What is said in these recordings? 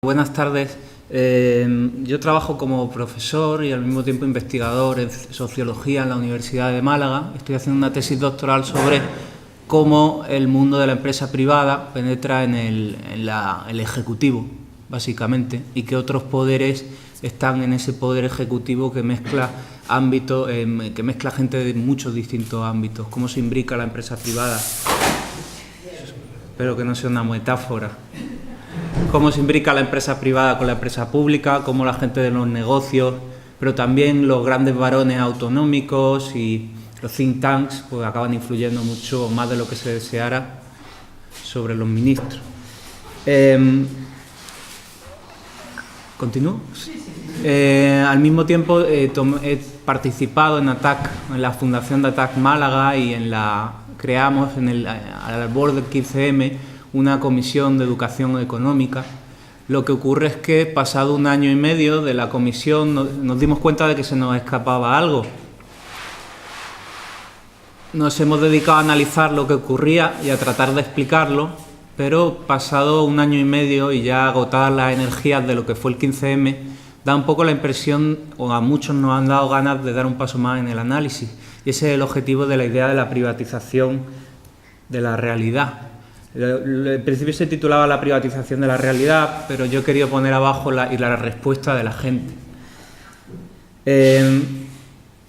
Buenas tardes. Yo trabajo como profesor y al mismo tiempo investigador en sociología en la Universidad de Málaga. Estoy haciendo una tesis doctoral sobre cómo el mundo de la empresa privada penetra en el ejecutivo, básicamente, y qué otros poderes están en ese poder ejecutivo que mezcla ámbitos, que mezcla gente de muchos distintos ámbitos. Cómo se imbrica la empresa privada. Espero que no sea una metáfora. Cómo se imbrica la empresa privada con la empresa pública, cómo la gente de los negocios, pero también los grandes varones autonómicos y los think tanks pues acaban influyendo mucho más de lo que se deseara sobre los ministros. ¿Continúo? Al mismo tiempo he participado en ATAC, en la Fundación de ATAC Málaga, y creamos al borde del 15M una comisión de educación económica. Lo que ocurre es que pasado un año y medio de la comisión nos dimos cuenta de que se nos escapaba algo. Nos hemos dedicado a analizar lo que ocurría y a tratar de explicarlo, pero pasado un año y medio y ya agotadas las energías de lo que fue el 15M, da un poco la impresión, o a muchos nos han dado ganas de dar un paso más en el análisis, y ese es el objetivo de la idea de la privatización de la realidad. En principio se titulaba La privatización de la realidad, pero yo he querido poner abajo la respuesta de la gente.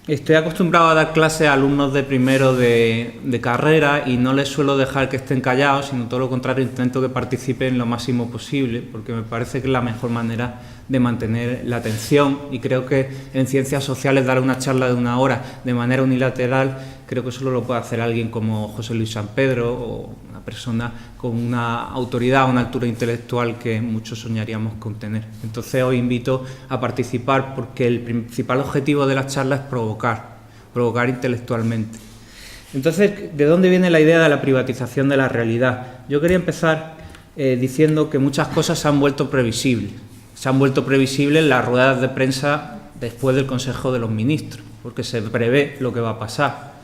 Estoy acostumbrado a dar clases a alumnos de primero de carrera y no les suelo dejar que estén callados, sino todo lo contrario, intento que participen lo máximo posible, porque me parece que es la mejor manera de mantener la atención, y creo que en ciencias sociales dar una charla de 1 hora de manera unilateral, creo que solo lo puede hacer alguien como José Luis San Pedro, o una persona con una autoridad, una altura intelectual que muchos soñaríamos con tener. Entonces os invito a participar, porque el principal objetivo de la charla es provocar intelectualmente. Entonces, ¿de dónde viene la idea de la privatización de la realidad? Yo quería empezar diciendo que muchas cosas se han vuelto previsibles. Se han vuelto previsibles las ruedas de prensa después del Consejo de los Ministros, porque se prevé lo que va a pasar.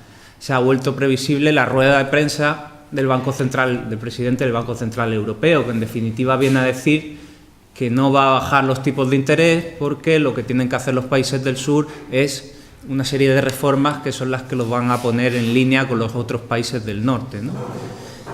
Se ha vuelto previsible la rueda de prensa del Banco Central, del presidente del Banco Central Europeo, que en definitiva viene a decir que no va a bajar los tipos de interés, porque lo que tienen que hacer los países del sur es una serie de reformas que son las que los van a poner en línea con los otros países del norte, ¿no?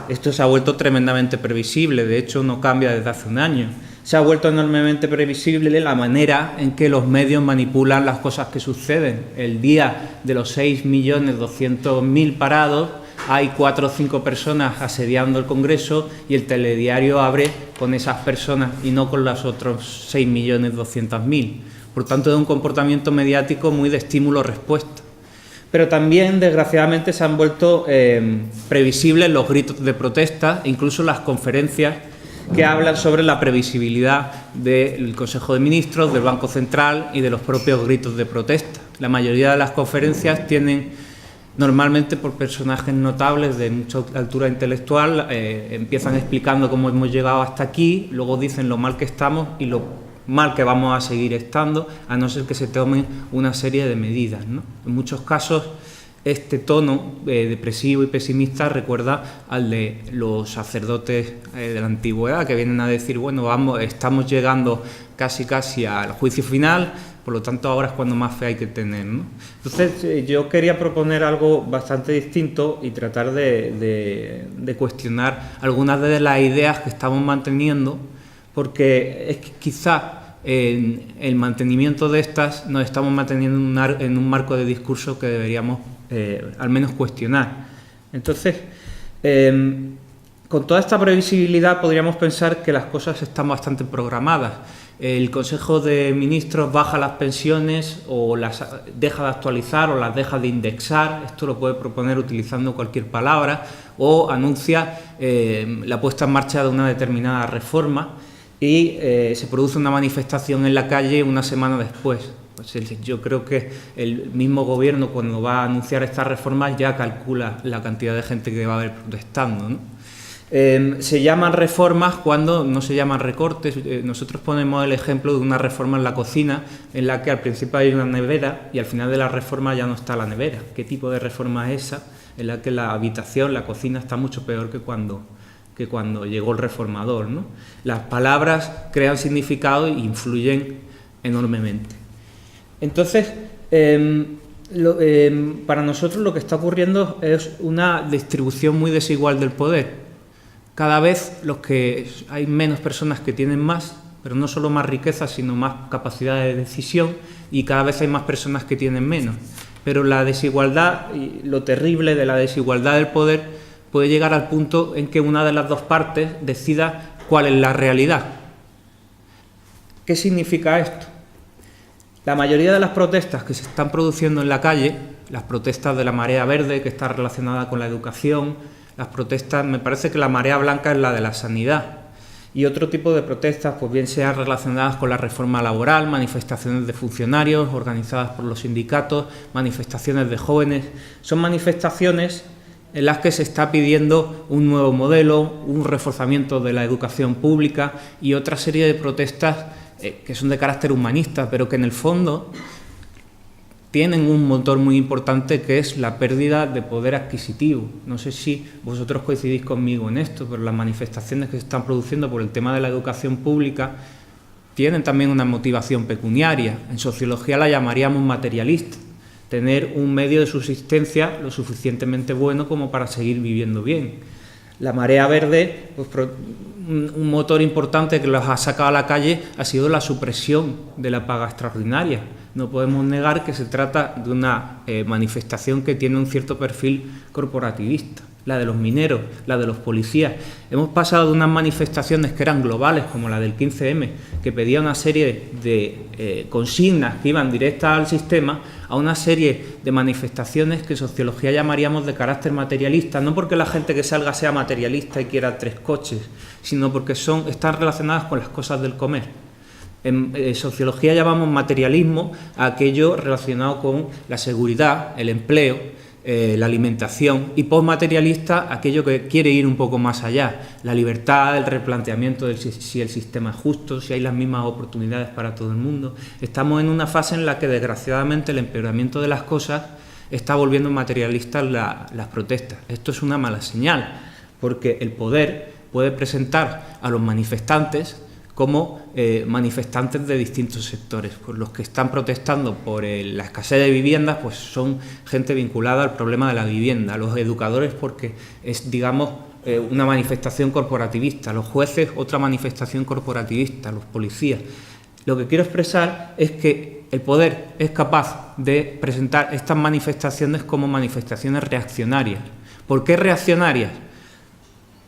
Esto se ha vuelto tremendamente previsible, de hecho no cambia desde hace un año. Se ha vuelto enormemente previsible la manera en que los medios manipulan las cosas que suceden. El día de los 6.200.000 parados hay 4 o 5 personas asediando el Congreso, y el telediario abre con esas personas y no con los otros 6.200.000. Por tanto, es un comportamiento mediático muy de estímulo-respuesta. Pero también, desgraciadamente, se han vuelto previsibles los gritos de protesta, incluso las conferencias que hablan sobre la previsibilidad del Consejo de Ministros, del Banco Central y de los propios gritos de protesta. La mayoría de las conferencias tienen, normalmente por personajes notables de mucha altura intelectual, empiezan explicando cómo hemos llegado hasta aquí, luego dicen lo mal que estamos y lo mal que vamos a seguir estando, a no ser que se tomen una serie de medidas, ¿no? En muchos casos, este tono depresivo y pesimista recuerda al de los sacerdotes de la antigüedad, que vienen a decir, bueno, estamos llegando casi al juicio final, por lo tanto ahora es cuando más fe hay que tener, ¿no? Entonces yo quería proponer algo bastante distinto y tratar de cuestionar algunas de las ideas que estamos manteniendo, porque es que quizá en el mantenimiento de estas nos estamos manteniendo en un marco de discurso que deberíamos al menos cuestionar. Entonces, con toda esta previsibilidad podríamos pensar que las cosas están bastante programadas. El Consejo de Ministros baja las pensiones, o las deja de actualizar, o las deja de indexar, esto lo puede proponer utilizando cualquier palabra, o anuncia la puesta en marcha de una determinada reforma, y se produce una manifestación en la calle una semana después. Pues yo creo que el mismo gobierno, cuando va a anunciar estas reformas, ya calcula la cantidad de gente que va a haber protestando, ¿no? Se llaman reformas cuando no se llaman recortes. Nosotros ponemos el ejemplo de una reforma en la cocina, en la que al principio hay una nevera y al final de la reforma ya no está la nevera. ¿Qué tipo de reforma es esa? En la que la habitación, la cocina, está mucho peor que que cuando llegó el reformador, ¿no? Las palabras crean significado e influyen enormemente. Entonces, para nosotros lo que está ocurriendo es una distribución muy desigual del poder. Cada vez hay menos personas que tienen más, pero no solo más riqueza, sino más capacidad de decisión, y cada vez hay más personas que tienen menos. Pero la desigualdad, y lo terrible de la desigualdad del poder, puede llegar al punto en que una de las dos partes decida cuál es la realidad. ¿Qué significa esto? La mayoría de las protestas que se están produciendo en la calle, las protestas de la marea verde, que está relacionada con la educación, las protestas, me parece que la marea blanca es la de la sanidad, y otro tipo de protestas, pues bien sean relacionadas con la reforma laboral, manifestaciones de funcionarios organizadas por los sindicatos, manifestaciones de jóvenes, son manifestaciones en las que se está pidiendo un nuevo modelo, un reforzamiento de la educación pública y otra serie de protestas que son de carácter humanista, pero que en el fondo tienen un motor muy importante, que es la pérdida de poder adquisitivo. No sé si vosotros coincidís conmigo en esto, pero las manifestaciones que se están produciendo por el tema de la educación pública tienen también una motivación pecuniaria. En sociología la llamaríamos materialista, tener un medio de subsistencia lo suficientemente bueno como para seguir viviendo bien. La marea verde, pues, un motor importante que los ha sacado a la calle ha sido la supresión de la paga extraordinaria. No podemos negar que se trata de una manifestación que tiene un cierto perfil corporativista. La de los mineros, la de los policías. Hemos pasado de unas manifestaciones que eran globales, como la del 15M, que pedía una serie de consignas que iban directas al sistema, a una serie de manifestaciones que en sociología llamaríamos de carácter materialista, no porque la gente que salga sea materialista y quiera 3 coches, sino porque están relacionadas con las cosas del comer. En sociología llamamos materialismo a aquello relacionado con la seguridad, el empleo, la alimentación, y postmaterialista aquello que quiere ir un poco más allá, la libertad, el replanteamiento de si el sistema es justo, si hay las mismas oportunidades para todo el mundo. Estamos en una fase en la que desgraciadamente el empeoramiento de las cosas está volviendo materialistas las protestas. Esto es una mala señal, porque el poder puede presentar a los manifestantes como manifestantes de distintos sectores. Pues los que están protestando por la escasez de viviendas, pues son gente vinculada al problema de la vivienda. Los educadores, porque es, digamos, una manifestación corporativista. Los jueces, otra manifestación corporativista. Los policías. Lo que quiero expresar es que el poder es capaz de presentar estas manifestaciones como manifestaciones reaccionarias. ¿Por qué reaccionarias?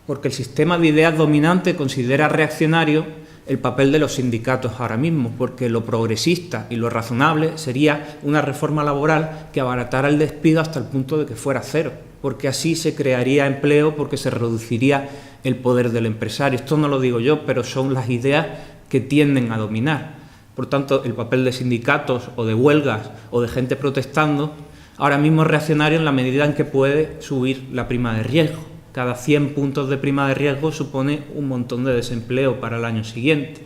Porque el sistema de ideas dominante considera reaccionario el papel de los sindicatos ahora mismo, porque lo progresista y lo razonable sería una reforma laboral que abaratara el despido hasta el punto de que fuera cero, porque así se crearía empleo, porque se reduciría el poder del empresario. Esto no lo digo yo, pero son las ideas que tienden a dominar. Por tanto, el papel de sindicatos o de huelgas o de gente protestando ahora mismo es reaccionario en la medida en que puede subir la prima de riesgo. Cada 100 puntos de prima de riesgo supone un montón de desempleo para el año siguiente.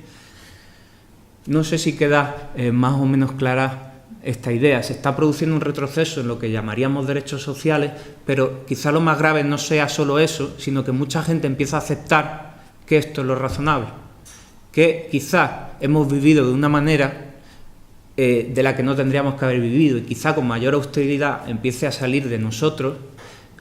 No sé si queda más o menos clara esta idea. Se está produciendo un retroceso en lo que llamaríamos derechos sociales, pero quizá lo más grave no sea solo eso, sino que mucha gente empieza a aceptar que esto es lo razonable, que quizá hemos vivido de una manera de la que no tendríamos que haber vivido, y quizá con mayor austeridad empiece a salir de nosotros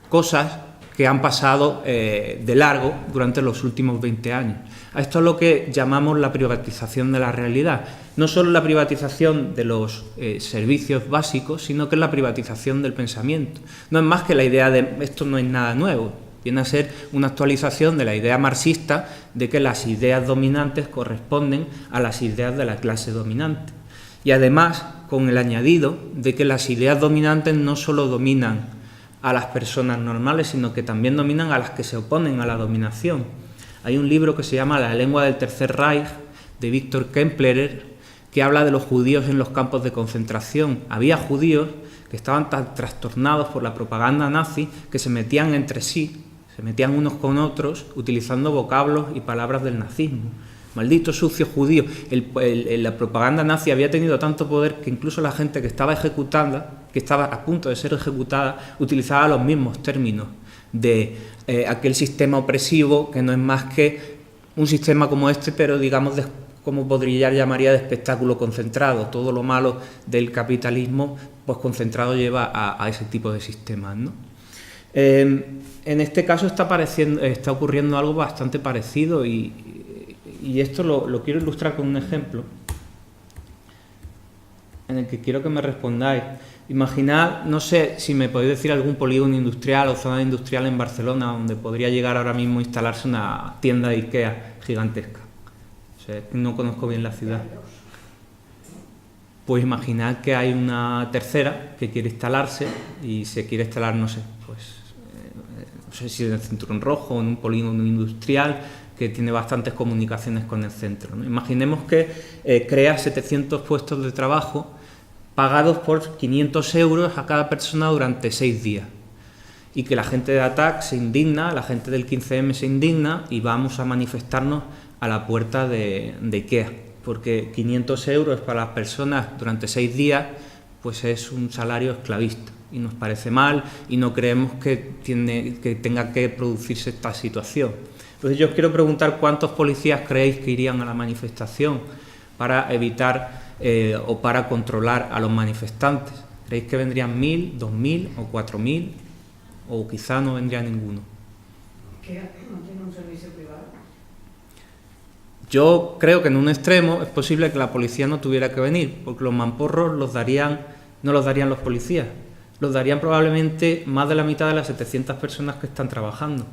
cosas que han pasado de largo durante los últimos 20 años. A esto es lo que llamamos la privatización de la realidad. No solo la privatización de los servicios básicos, sino que es la privatización del pensamiento. No es más que la idea de esto no es nada nuevo, viene a ser una actualización de la idea marxista de que las ideas dominantes corresponden a las ideas de la clase dominante. Y además, con el añadido de que las ideas dominantes no solo dominan a las personas normales, sino que también dominan a las que se oponen a la dominación. Hay un libro que se llama La lengua del Tercer Reich, de Viktor Kempler, que habla de los judíos en los campos de concentración. Había judíos que estaban tan trastornados por la propaganda nazi que se metían entre sí, se metían unos con otros, utilizando vocablos y palabras del nazismo. Maldito sucio judío. La propaganda nazi había tenido tanto poder que incluso la gente que estaba ejecutada, que estaba a punto de ser ejecutada, utilizaba los mismos términos de aquel sistema opresivo que no es más que un sistema como este, pero digamos como podría llamaría de espectáculo concentrado. Todo lo malo del capitalismo pues concentrado lleva a ese tipo de sistemas, ¿no? En este caso está ocurriendo algo bastante parecido y esto lo quiero ilustrar con un ejemplo en el que quiero que me respondáis. Imaginad, no sé si me podéis decir algún polígono industrial o zona industrial en Barcelona donde podría llegar ahora mismo a instalarse una tienda de IKEA gigantesca. O sea, no conozco bien la ciudad. Pues imaginad que hay una tercera que quiere instalarse y se quiere instalar, no sé, pues no sé si en el Cinturón Rojo o en un polígono industrial que tiene bastantes comunicaciones con el centro, ¿no? Imaginemos que crea 700 puestos de trabajo pagados por 500 euros a cada persona durante 6 días. Y que la gente de ATAC se indigna, la gente del 15M se indigna y vamos a manifestarnos a la puerta de IKEA. Porque 500 euros para las personas durante 6 días pues es un salario esclavista. Y nos parece mal y no creemos que tenga que producirse esta situación. Entonces yo os quiero preguntar cuántos policías creéis que irían a la manifestación para evitar o para controlar a los manifestantes. ¿Creéis que vendrían 1.000, 2.000 o 4.000? O quizá no vendría ninguno. ¿Que no tiene un servicio privado? Yo creo que en un extremo es posible que la policía no tuviera que venir, porque los mamporros no los darían los policías, los darían probablemente más de la mitad de las 700 personas que están trabajando.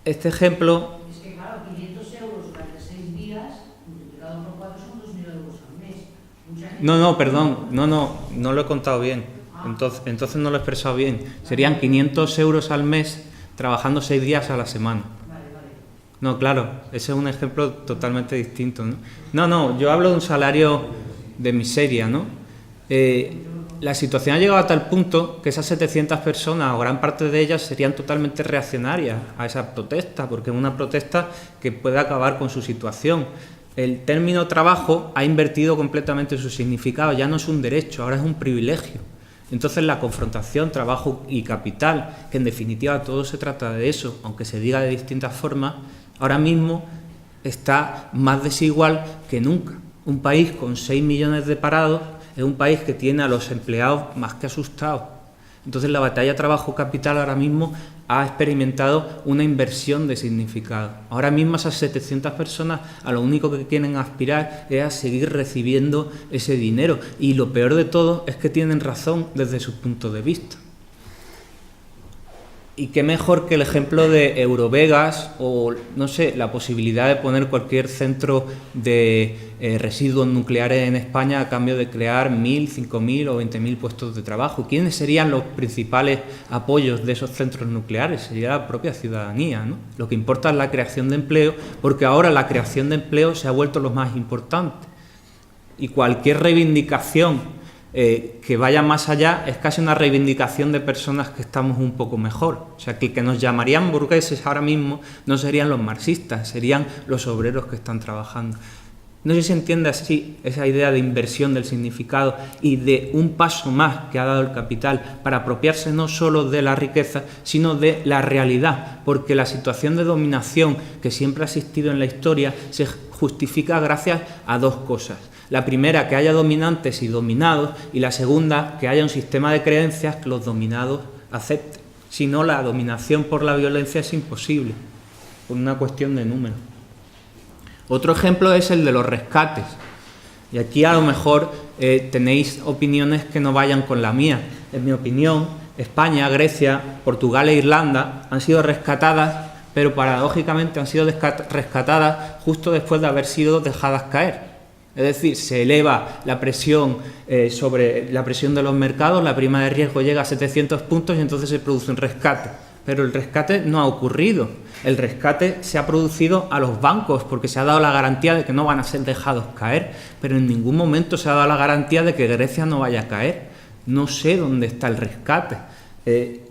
Este ejemplo... Es que claro, 500 euros durante 6 días, multiplicado por 4 son 2.000 euros al mes. No, perdón, no lo he contado bien. Entonces no lo he expresado bien. Serían 500 euros al mes trabajando 6 días a la semana. No, claro, ese es un ejemplo totalmente distinto, ¿no? No, yo hablo de un salario de miseria, ¿no? La situación ha llegado a tal punto que esas 700 personas, o gran parte de ellas, serían totalmente reaccionarias a esa protesta, porque es una protesta que puede acabar con su situación. El término trabajo ha invertido completamente su significado, ya no es un derecho, ahora es un privilegio. Entonces la confrontación trabajo y capital, que en definitiva todo se trata de eso, aunque se diga de distintas formas, ahora mismo está más desigual que nunca. Un país con 6 millones de parados es un país que tiene a los empleados más que asustados. Entonces la batalla trabajo-capital ahora mismo ha experimentado una inversión de significado. Ahora mismo esas 700 personas a lo único que quieren aspirar es a seguir recibiendo ese dinero. Y lo peor de todo es que tienen razón desde su punto de vista. Y qué mejor que el ejemplo de Eurovegas o, no sé, la posibilidad de poner cualquier centro de residuos nucleares en España a cambio de crear 1.000, 5.000 o 20.000 puestos de trabajo. ¿Quiénes serían los principales apoyos de esos centros nucleares? Sería la propia ciudadanía, ¿no? Lo que importa es la creación de empleo, porque ahora la creación de empleo se ha vuelto lo más importante. Y cualquier reivindicación que vaya más allá es casi una reivindicación de personas que estamos un poco mejor. O sea, que nos llamarían burgueses ahora mismo no serían los marxistas, serían los obreros que están trabajando. No sé si se entiende así esa idea de inversión del significado y de un paso más que ha dado el capital para apropiarse no solo de la riqueza, sino de la realidad, porque la situación de dominación que siempre ha existido en la historia se justifica gracias a dos cosas. La primera, que haya dominantes y dominados, y la segunda, que haya un sistema de creencias que los dominados acepten. Si no, la dominación por la violencia es imposible, por una cuestión de número. Otro ejemplo es el de los rescates. Y aquí a lo mejor tenéis opiniones que no vayan con la mía. En mi opinión, España, Grecia, Portugal e Irlanda han sido rescatadas, pero paradójicamente han sido rescatadas justo después de haber sido dejadas caer. Es decir, se eleva la presión sobre la presión de los mercados, la prima de riesgo llega a 700 puntos y entonces se produce un rescate. Pero el rescate no ha ocurrido. El rescate se ha producido a los bancos porque se ha dado la garantía de que no van a ser dejados caer, pero en ningún momento se ha dado la garantía de que Grecia no vaya a caer. No sé dónde está el rescate,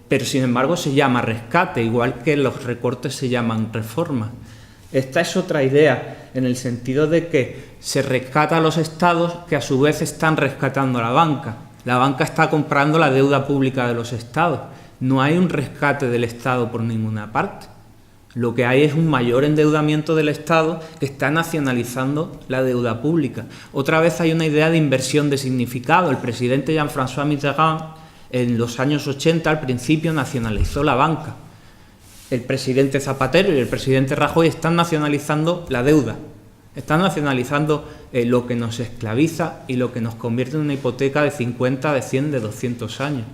pero sin embargo se llama rescate, igual que los recortes se llaman reformas. Esta es otra idea, en el sentido de que se rescata a los estados que a su vez están rescatando a la banca. La banca está comprando la deuda pública de los estados. no hay un rescate del Estado por ninguna parte. Lo que hay es un mayor endeudamiento del Estado que está nacionalizando la deuda pública. Otra vez hay una idea de inversión de significado. El presidente Jean-François Mitterrand, en los años 80, al principio, nacionalizó la banca. El presidente Zapatero y el presidente Rajoy están nacionalizando la deuda. Están nacionalizando lo que nos esclaviza y lo que nos convierte en una hipoteca de 50, de 100, de 200 años.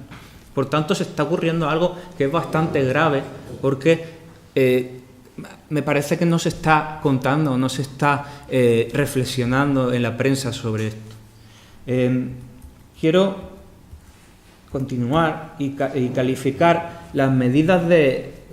Por tanto, se está ocurriendo algo que es bastante grave, porque me parece que no se está contando, no se está reflexionando en la prensa sobre esto. Quiero continuar y calificar las medidas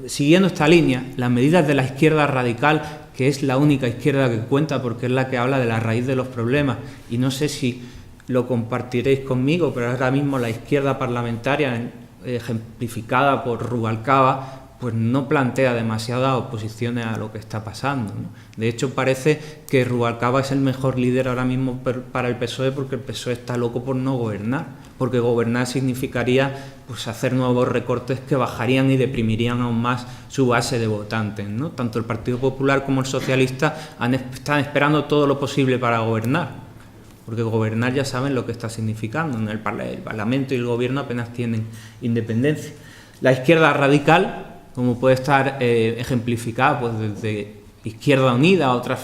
siguiendo esta línea, las medidas de la izquierda radical, que es la única izquierda que cuenta porque es la que habla de la raíz de los problemas, y no sé si lo compartiréis conmigo, pero ahora mismo la izquierda parlamentaria, ejemplificada por Rubalcaba, pues no plantea demasiadas oposiciones a lo que está pasando, ¿no? De hecho, parece que Rubalcaba es el mejor líder ahora mismo para el PSOE, porque el PSOE está loco por no gobernar, porque gobernar significaría pues hacer nuevos recortes que bajarían y deprimirían aún más su base de votantes, ¿no? Tanto el Partido Popular como el Socialista están esperando todo lo posible para gobernar, porque gobernar ya saben lo que está significando, ¿no? El Parlamento y el Gobierno apenas tienen independencia. La izquierda radical, como puede estar ejemplificada pues desde Izquierda Unida a otras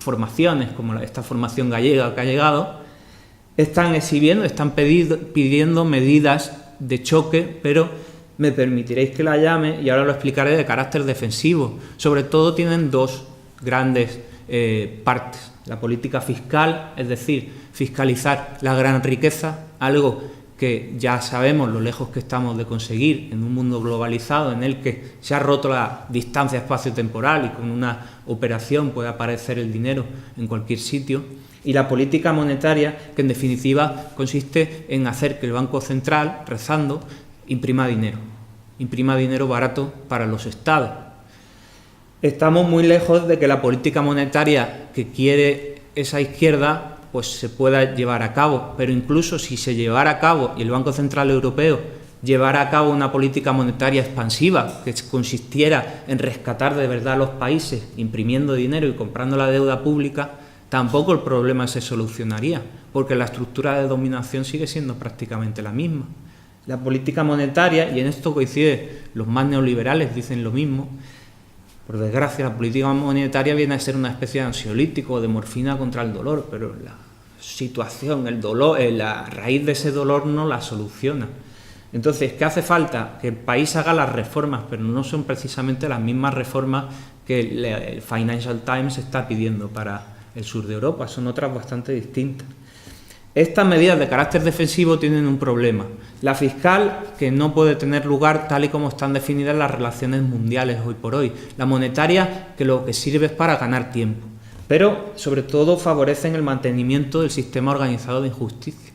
formaciones, como esta formación gallega que ha llegado, están exhibiendo, están pidiendo medidas de choque, pero me permitiréis que la llame, y ahora lo explicaré, de carácter defensivo. Sobre todo tienen dos grandes partes. La política fiscal, es decir, fiscalizar la gran riqueza, algo que ya sabemos lo lejos que estamos de conseguir en un mundo globalizado en el que se ha roto la distancia espacio-temporal y con una operación puede aparecer el dinero en cualquier sitio. Y la política monetaria, que en definitiva consiste en hacer que el Banco Central, rezando, imprima dinero barato para los estados. Estamos muy lejos de que la política monetaria que quiere esa izquierda pues se pueda llevar a cabo, pero incluso si se llevara a cabo y el Banco Central Europeo llevara a cabo una política monetaria expansiva que consistiera en rescatar de verdad a los países imprimiendo dinero y comprando la deuda pública, tampoco el problema se solucionaría, porque la estructura de dominación sigue siendo prácticamente la misma. La política monetaria, y en esto coincide, los más neoliberales dicen lo mismo, por desgracia, la política monetaria viene a ser una especie de ansiolítico o de morfina contra el dolor, pero la situación, el dolor, la raíz de ese dolor no la soluciona. Entonces, ¿qué hace falta? Que el país haga las reformas, pero no son precisamente las mismas reformas que el Financial Times está pidiendo para el sur de Europa, son otras bastante distintas. Estas medidas de carácter defensivo tienen un problema. La fiscal, que no puede tener lugar tal y como están definidas las relaciones mundiales hoy por hoy. La monetaria, que lo que sirve es para ganar tiempo. Pero, sobre todo, favorecen el mantenimiento del sistema organizado de injusticia.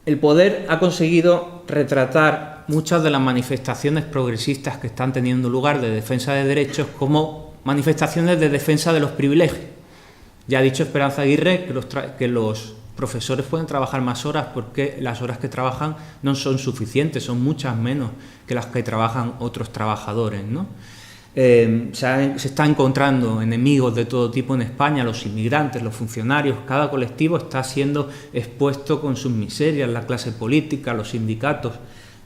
El poder ha conseguido retratar muchas de las manifestaciones progresistas que están teniendo lugar de defensa de derechos como manifestaciones de defensa de los privilegios. Ya ha dicho Esperanza Aguirre que los profesores pueden trabajar más horas porque las horas que trabajan no son suficientes, son muchas menos que las que trabajan otros trabajadores, ¿no? Se está encontrando enemigos de todo tipo en España, los inmigrantes, los funcionarios, cada colectivo está siendo expuesto con sus miserias, la clase política, los sindicatos.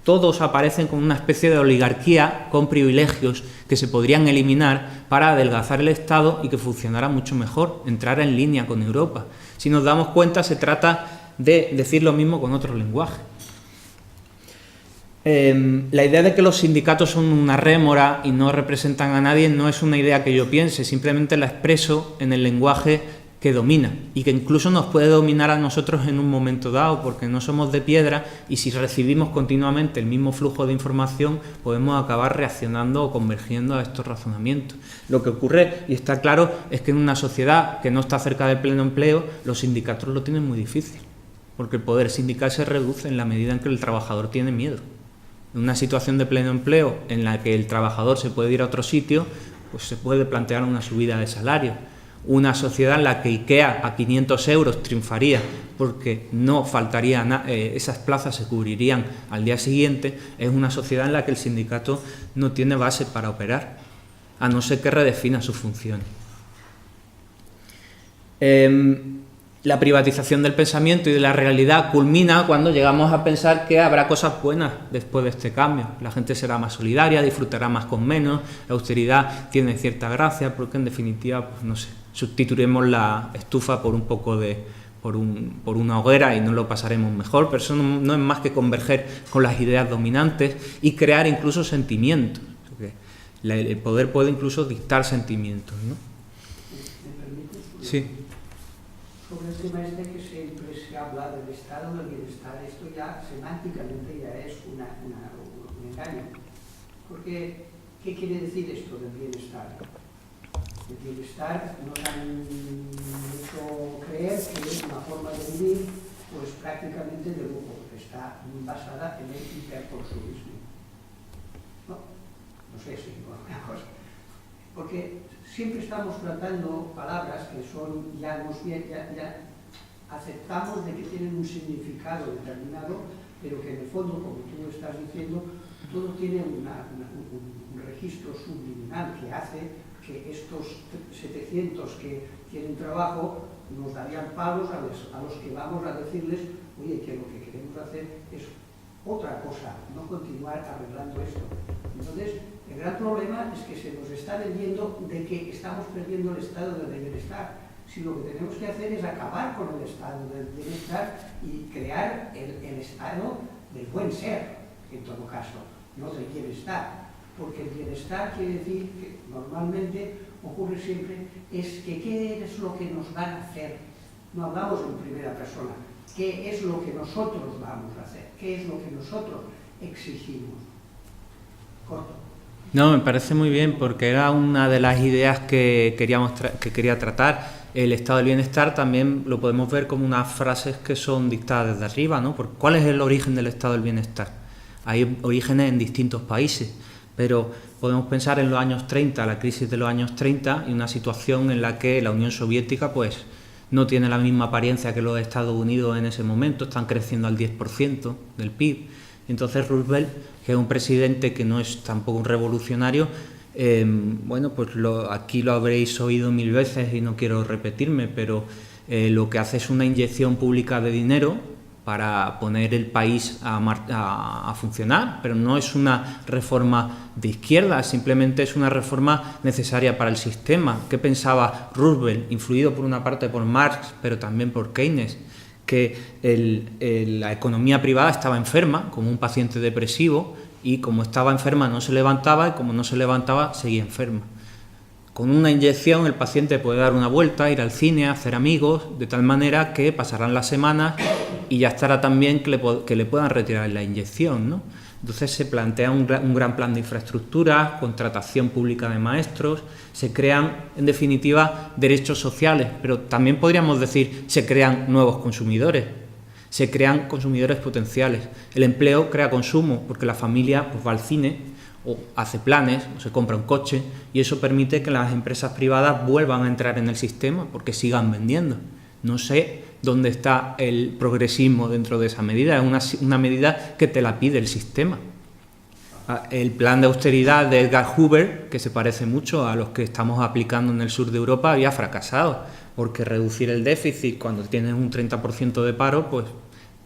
Todos aparecen como una especie de oligarquía con privilegios que se podrían eliminar para adelgazar el Estado y que funcionara mucho mejor, entrar en línea con Europa. Si nos damos cuenta, se trata de decir lo mismo con otro lenguaje. La idea de que los sindicatos son una rémora y no representan a nadie no es una idea que yo piense, simplemente la expreso en el lenguaje que domina y que incluso nos puede dominar a nosotros en un momento dado, porque no somos de piedra y si recibimos continuamente el mismo flujo de información podemos acabar reaccionando o convergiendo a estos razonamientos. Lo que ocurre, y está claro, es que en una sociedad que no está cerca del pleno empleo, los sindicatos lo tienen muy difícil, porque el poder sindical se reduce en la medida en que el trabajador tiene miedo. En una situación de pleno empleo en la que el trabajador se puede ir a otro sitio, pues se puede plantear una subida de salario. Una sociedad en la que IKEA a 500 euros triunfaría porque no faltaría esas plazas se cubrirían al día siguiente, es una sociedad en la que el sindicato no tiene base para operar, a no ser que redefina su función. La privatización del pensamiento y de la realidad culmina cuando llegamos a pensar que habrá cosas buenas después de este cambio. La gente será más solidaria, disfrutará más con menos, la austeridad tiene cierta gracia, porque en definitiva, pues no sé, sustituiremos la estufa por un poco por una hoguera y nos lo pasaremos mejor, pero eso no es más que converger con las ideas dominantes y crear incluso sentimientos. El poder puede incluso dictar sentimientos, ¿no? ¿Me permites? Sí. Sobre el tema este que siempre se habla del estado del bienestar, esto ya semánticamente ya es un engaño. Porque, ¿qué quiere decir esto del bienestar? El bienestar nos han hecho creer que es una forma de vivir pues prácticamente de lujo, que está basada en el hiperconsumismo. No sé si digo alguna cosa. Porque siempre estamos tratando palabras que son, ya aceptamos de que tienen un significado determinado, pero que en el fondo, como tú estás diciendo, todo tiene un registro subliminal que hace que estos 700 que tienen trabajo nos darían palos a los que vamos a decirles, oye, que lo que queremos hacer es otra cosa, no continuar arreglando esto. Entonces, el gran problema es que se nos está vendiendo de que estamos perdiendo el estado del bienestar. Si lo que tenemos que hacer es acabar con el estado del bienestar y crear el estado del buen ser, en todo caso, no del bienestar. Porque el bienestar quiere decir que normalmente ocurre siempre es que qué es lo que nos van a hacer. No hablamos en primera persona. ¿Qué es lo que nosotros vamos a hacer? ¿Qué es lo que nosotros exigimos? Corto. No, me parece muy bien porque era una de las ideas que quería tratar. El estado del bienestar también lo podemos ver como unas frases que son dictadas desde arriba, ¿no? Porque ¿cuál es el origen del estado del bienestar? Hay orígenes en distintos países, pero podemos pensar en los años 30, la crisis de los años 30 y una situación en la que la Unión Soviética pues no tiene la misma apariencia que los Estados Unidos en ese momento, están creciendo al 10% del PIB. Entonces Roosevelt, que es un presidente que no es tampoco un revolucionario, bueno, pues aquí lo habréis oído mil veces y no quiero repetirme, pero lo que hace es una inyección pública de dinero para poner el país a funcionar, pero no es una reforma de izquierda, simplemente es una reforma necesaria para el sistema. ¿Qué pensaba Roosevelt, influido por una parte por Marx, pero también por Keynes? Que la economía privada estaba enferma, como un paciente depresivo, y como estaba enferma no se levantaba, y como no se levantaba seguía enferma. Con una inyección el paciente puede dar una vuelta, ir al cine, hacer amigos, de tal manera que pasarán las semanas y ya estará tan bien que le puedan retirar la inyección, ¿no? Entonces se plantea un gran plan de infraestructuras, contratación pública de maestros, se crean, en definitiva, derechos sociales, pero también podríamos decir se crean nuevos consumidores, se crean consumidores potenciales. El empleo crea consumo, porque la familia pues, va al cine, o hace planes, o se compra un coche, y eso permite que las empresas privadas vuelvan a entrar en el sistema, porque sigan vendiendo. No sé dónde está el progresismo dentro de esa medida, es una medida que te la pide el sistema. El plan de austeridad de Edgar Hoover, que se parece mucho a los que estamos aplicando en el sur de Europa, había fracasado, porque reducir el déficit cuando tienes un 30% de paro, pues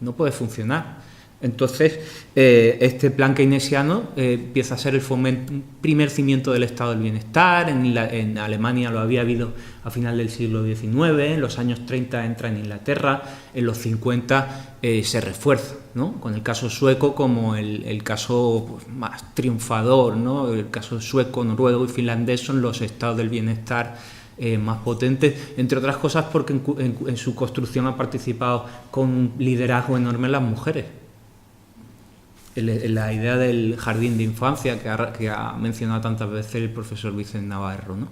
no puede funcionar. Entonces, este plan keynesiano empieza a ser el primer cimiento del estado del bienestar. En Alemania lo había habido a final del siglo XIX, en los años 30 entra en Inglaterra, en los 50 se refuerza, ¿no? Con el caso sueco como el caso pues, más triunfador, ¿no? El caso sueco, noruego y finlandés son los estados del bienestar más potentes, entre otras cosas porque en su construcción han participado con un liderazgo enorme las mujeres. La idea del jardín de infancia que ha mencionado tantas veces el profesor Vicente Navarro, ¿no?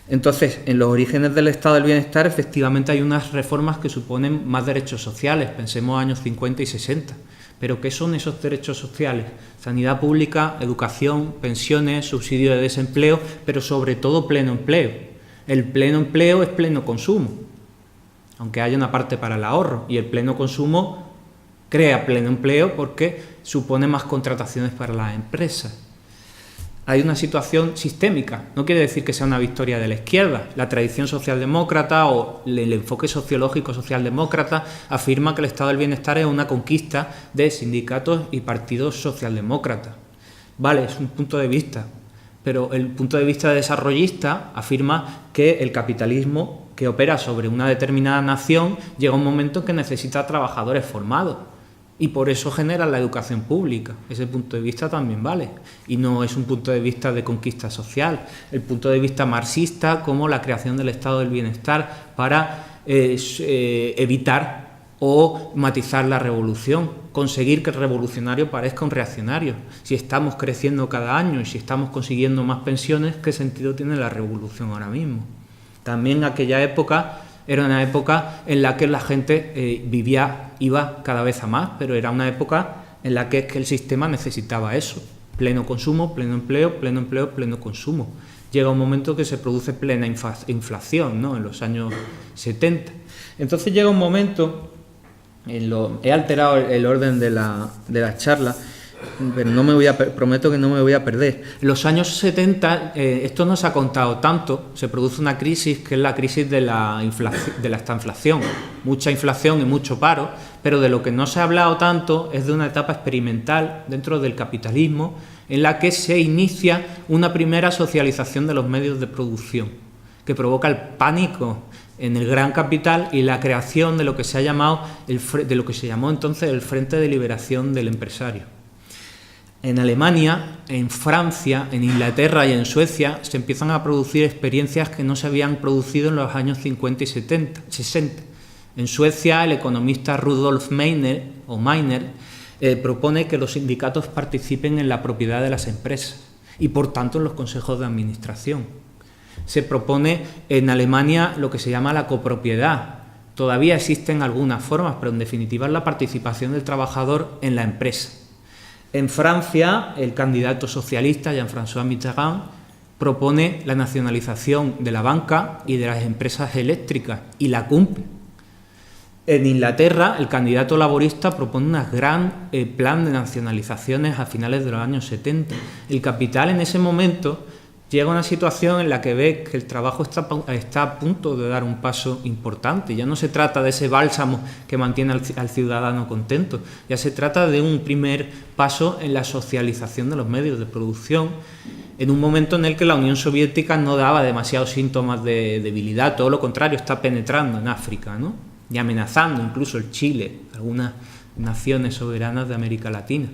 Entonces, en los orígenes del estado del bienestar, efectivamente hay unas reformas que suponen más derechos sociales, pensemos años 50 y 60. ¿Pero qué son esos derechos sociales? Sanidad pública, educación, pensiones, subsidio de desempleo, pero sobre todo pleno empleo. El pleno empleo es pleno consumo, aunque haya una parte para el ahorro, y el pleno consumo crea pleno empleo porque supone más contrataciones para las empresas. Hay una situación sistémica, no quiere decir que sea una victoria de la izquierda. La tradición socialdemócrata o el enfoque sociológico socialdemócrata afirma que el estado del bienestar es una conquista de sindicatos y partidos socialdemócratas. Vale, es un punto de vista, pero el punto de vista desarrollista afirma que el capitalismo que opera sobre una determinada nación llega a un momento en que necesita trabajadores formados. Y por eso genera la educación pública. Ese punto de vista también vale. Y no es un punto de vista de conquista social. El punto de vista marxista como la creación del estado del bienestar para evitar o matizar la revolución. Conseguir que el revolucionario parezca un reaccionario. Si estamos creciendo cada año y si estamos consiguiendo más pensiones, ¿qué sentido tiene la revolución ahora mismo? También en aquella época era una época en la que la gente iba cada vez a más, pero era una época en la que el sistema necesitaba eso. Pleno consumo, pleno empleo, pleno consumo. Llega un momento que se produce plena inflación, ¿no? En los años 70. Entonces llega un momento, he alterado el orden de la charla, pero prometo que no me voy a perder. En los años 70, esto no se ha contado tanto, se produce una crisis que es la crisis de la estanflación, mucha inflación y mucho paro, pero de lo que no se ha hablado tanto es de una etapa experimental dentro del capitalismo en la que se inicia una primera socialización de los medios de producción, que provoca el pánico en el gran capital y la creación de lo que se llamó entonces el Frente de Liberación del Empresario. En Alemania, en Francia, en Inglaterra y en Suecia se empiezan a producir experiencias que no se habían producido en los años 50 y 60. En Suecia, el economista Rudolf Meiner propone que los sindicatos participen en la propiedad de las empresas y, por tanto, en los consejos de administración. Se propone en Alemania lo que se llama la copropiedad. Todavía existen algunas formas, pero en definitiva es la participación del trabajador en la empresa. En Francia, el candidato socialista Jean-François Mitterrand propone la nacionalización de la banca y de las empresas eléctricas y la cumple. En Inglaterra, el candidato laborista propone un gran plan de nacionalizaciones a finales de los años 70. El capital en ese momento llega a una situación en la que ve que el trabajo está a punto de dar un paso importante. Ya no se trata de ese bálsamo que mantiene al ciudadano contento, ya se trata de un primer paso en la socialización de los medios de producción, en un momento en el que la Unión Soviética no daba demasiados síntomas de debilidad, todo lo contrario, está penetrando en África, ¿no? Y amenazando incluso el Chile, algunas naciones soberanas de América Latina.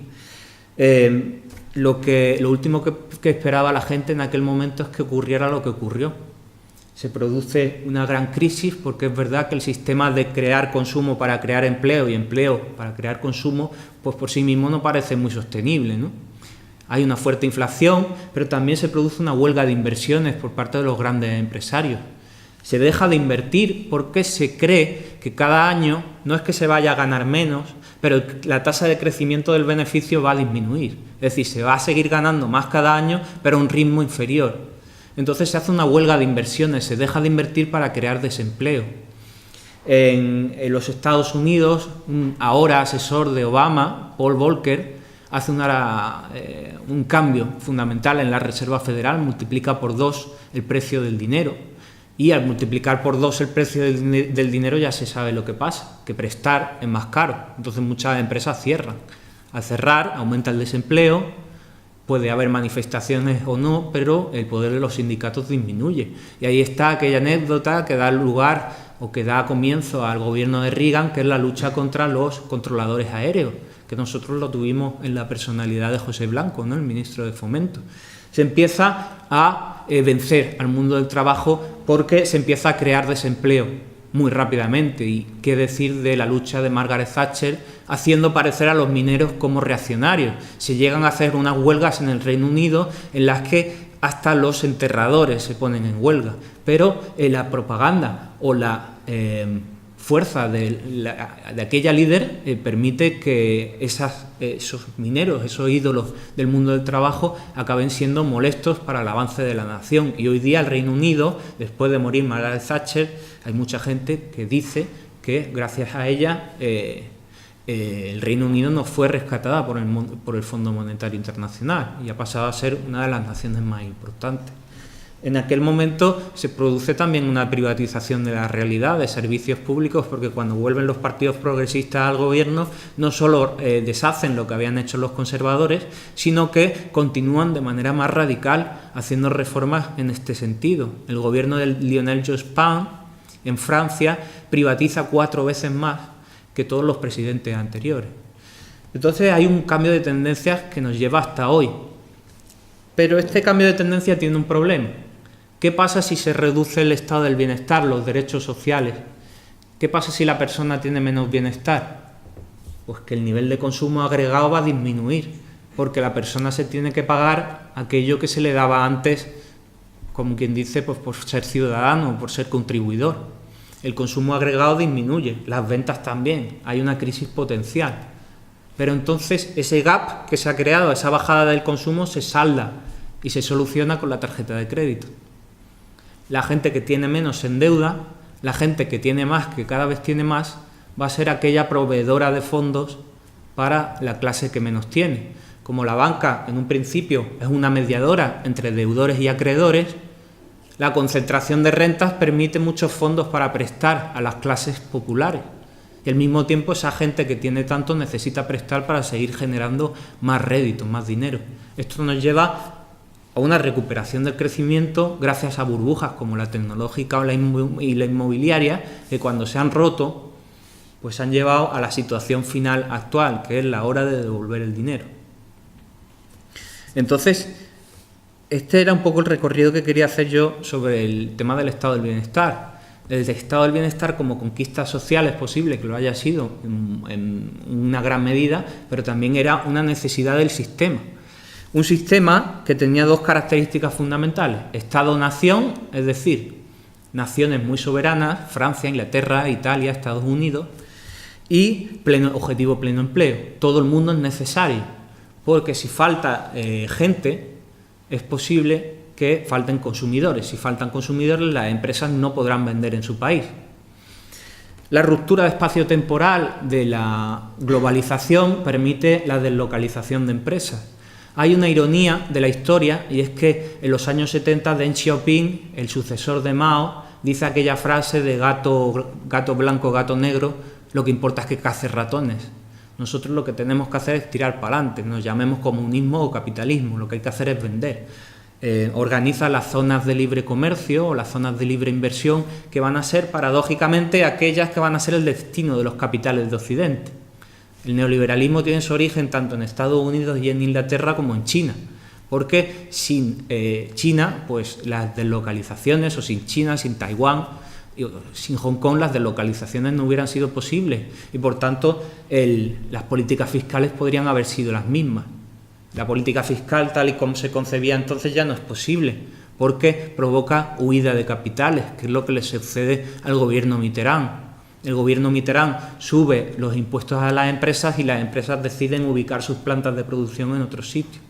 Lo último que esperaba la gente en aquel momento es que ocurriera lo que ocurrió. Se produce una gran crisis porque es verdad que el sistema de crear consumo para crear empleo y empleo para crear consumo, pues por sí mismo no parece muy sostenible, ¿no? Hay una fuerte inflación, pero también se produce una huelga de inversiones por parte de los grandes empresarios. Se deja de invertir porque se cree que cada año no es que se vaya a ganar menos, pero la tasa de crecimiento del beneficio va a disminuir. Es decir, se va a seguir ganando más cada año, pero a un ritmo inferior. Entonces se hace una huelga de inversiones, se deja de invertir para crear desempleo. En los Estados Unidos, un ahora asesor de Obama, Paul Volcker, hace un cambio fundamental en la Reserva Federal, multiplica por 2 el precio del dinero. Y al multiplicar por 2 el precio del dinero ya se sabe lo que pasa, que prestar es más caro. Entonces muchas empresas cierran. Al cerrar aumenta el desempleo, puede haber manifestaciones o no, pero el poder de los sindicatos disminuye. Y ahí está aquella anécdota que da lugar o que da comienzo al gobierno de Reagan, que es la lucha contra los controladores aéreos, que nosotros lo tuvimos en la personalidad de José Blanco, ¿no?, el ministro de Fomento. Se empieza a vencer al mundo del trabajo porque se empieza a crear desempleo muy rápidamente. Y qué decir de la lucha de Margaret Thatcher haciendo parecer a los mineros como reaccionarios. Se llegan a hacer unas huelgas en el Reino Unido en las que hasta los enterradores se ponen en huelga. Pero la propaganda o la fuerza de aquella líder permite que esos mineros, esos ídolos del mundo del trabajo, acaben siendo molestos para el avance de la nación. Y hoy día el Reino Unido, después de morir Margaret Thatcher, hay mucha gente que dice que gracias a ella el Reino Unido no fue rescatada por el Fondo Monetario Internacional y ha pasado a ser una de las naciones más importantes. En aquel momento se produce también una privatización de la realidad, de servicios públicos, porque cuando vuelven los partidos progresistas al gobierno no solo deshacen lo que habían hecho los conservadores, sino que continúan de manera más radical haciendo reformas en este sentido. El gobierno de Lionel Jospin en Francia privatiza 4 veces más que todos los presidentes anteriores. Entonces hay un cambio de tendencias que nos lleva hasta hoy. Pero este cambio de tendencia tiene un problema. ¿Qué pasa si se reduce el estado del bienestar, los derechos sociales? ¿Qué pasa si la persona tiene menos bienestar? Pues que el nivel de consumo agregado va a disminuir, porque la persona se tiene que pagar aquello que se le daba antes, como quien dice, pues por ser ciudadano, por ser contribuidor. El consumo agregado disminuye, las ventas también, hay una crisis potencial. Pero entonces ese gap que se ha creado, esa bajada del consumo, se salda y se soluciona con la tarjeta de crédito. La gente que tiene menos se endeuda, la gente que tiene más, que cada vez tiene más, va a ser aquella proveedora de fondos para la clase que menos tiene. Como la banca en un principio es una mediadora entre deudores y acreedores, la concentración de rentas permite muchos fondos para prestar a las clases populares. Y al mismo tiempo esa gente que tiene tanto necesita prestar para seguir generando más rédito, más dinero. Esto nos lleva a una recuperación del crecimiento gracias a burbujas como la tecnológica y la inmobiliaria, que cuando se han roto, pues han llevado a la situación final actual, que es la hora de devolver el dinero. Entonces, este era un poco el recorrido que quería hacer yo sobre el tema del estado del bienestar. El estado del bienestar como conquista social es posible que lo haya sido en una gran medida, pero también era una necesidad del sistema. Un sistema que tenía 2 características fundamentales: Estado-nación, es decir, naciones muy soberanas, Francia, Inglaterra, Italia, Estados Unidos, y objetivo pleno empleo. Todo el mundo es necesario, porque si falta gente, es posible que falten consumidores. Si faltan consumidores, las empresas no podrán vender en su país. La ruptura de espacio-temporal de la globalización permite la deslocalización de empresas. Hay una ironía de la historia, y es que en los años 70 Deng Xiaoping, el sucesor de Mao, dice aquella frase de gato blanco, gato negro, lo que importa es que cace ratones. Nosotros lo que tenemos que hacer es tirar para adelante, nos llamemos comunismo o capitalismo, lo que hay que hacer es vender. Organiza las zonas de libre comercio o las zonas de libre inversión, que van a ser paradójicamente aquellas que van a ser el destino de los capitales de Occidente. El neoliberalismo tiene su origen tanto en Estados Unidos y en Inglaterra como en China, porque sin China, pues las deslocalizaciones, o sin China, sin Taiwán, sin Hong Kong, las deslocalizaciones no hubieran sido posibles y por tanto las políticas fiscales podrían haber sido las mismas. La política fiscal tal y como se concebía entonces ya no es posible, porque provoca huida de capitales, que es lo que le sucede al gobierno Mitterrand. El gobierno Mitterrand sube los impuestos a las empresas y las empresas deciden ubicar sus plantas de producción en otros sitios.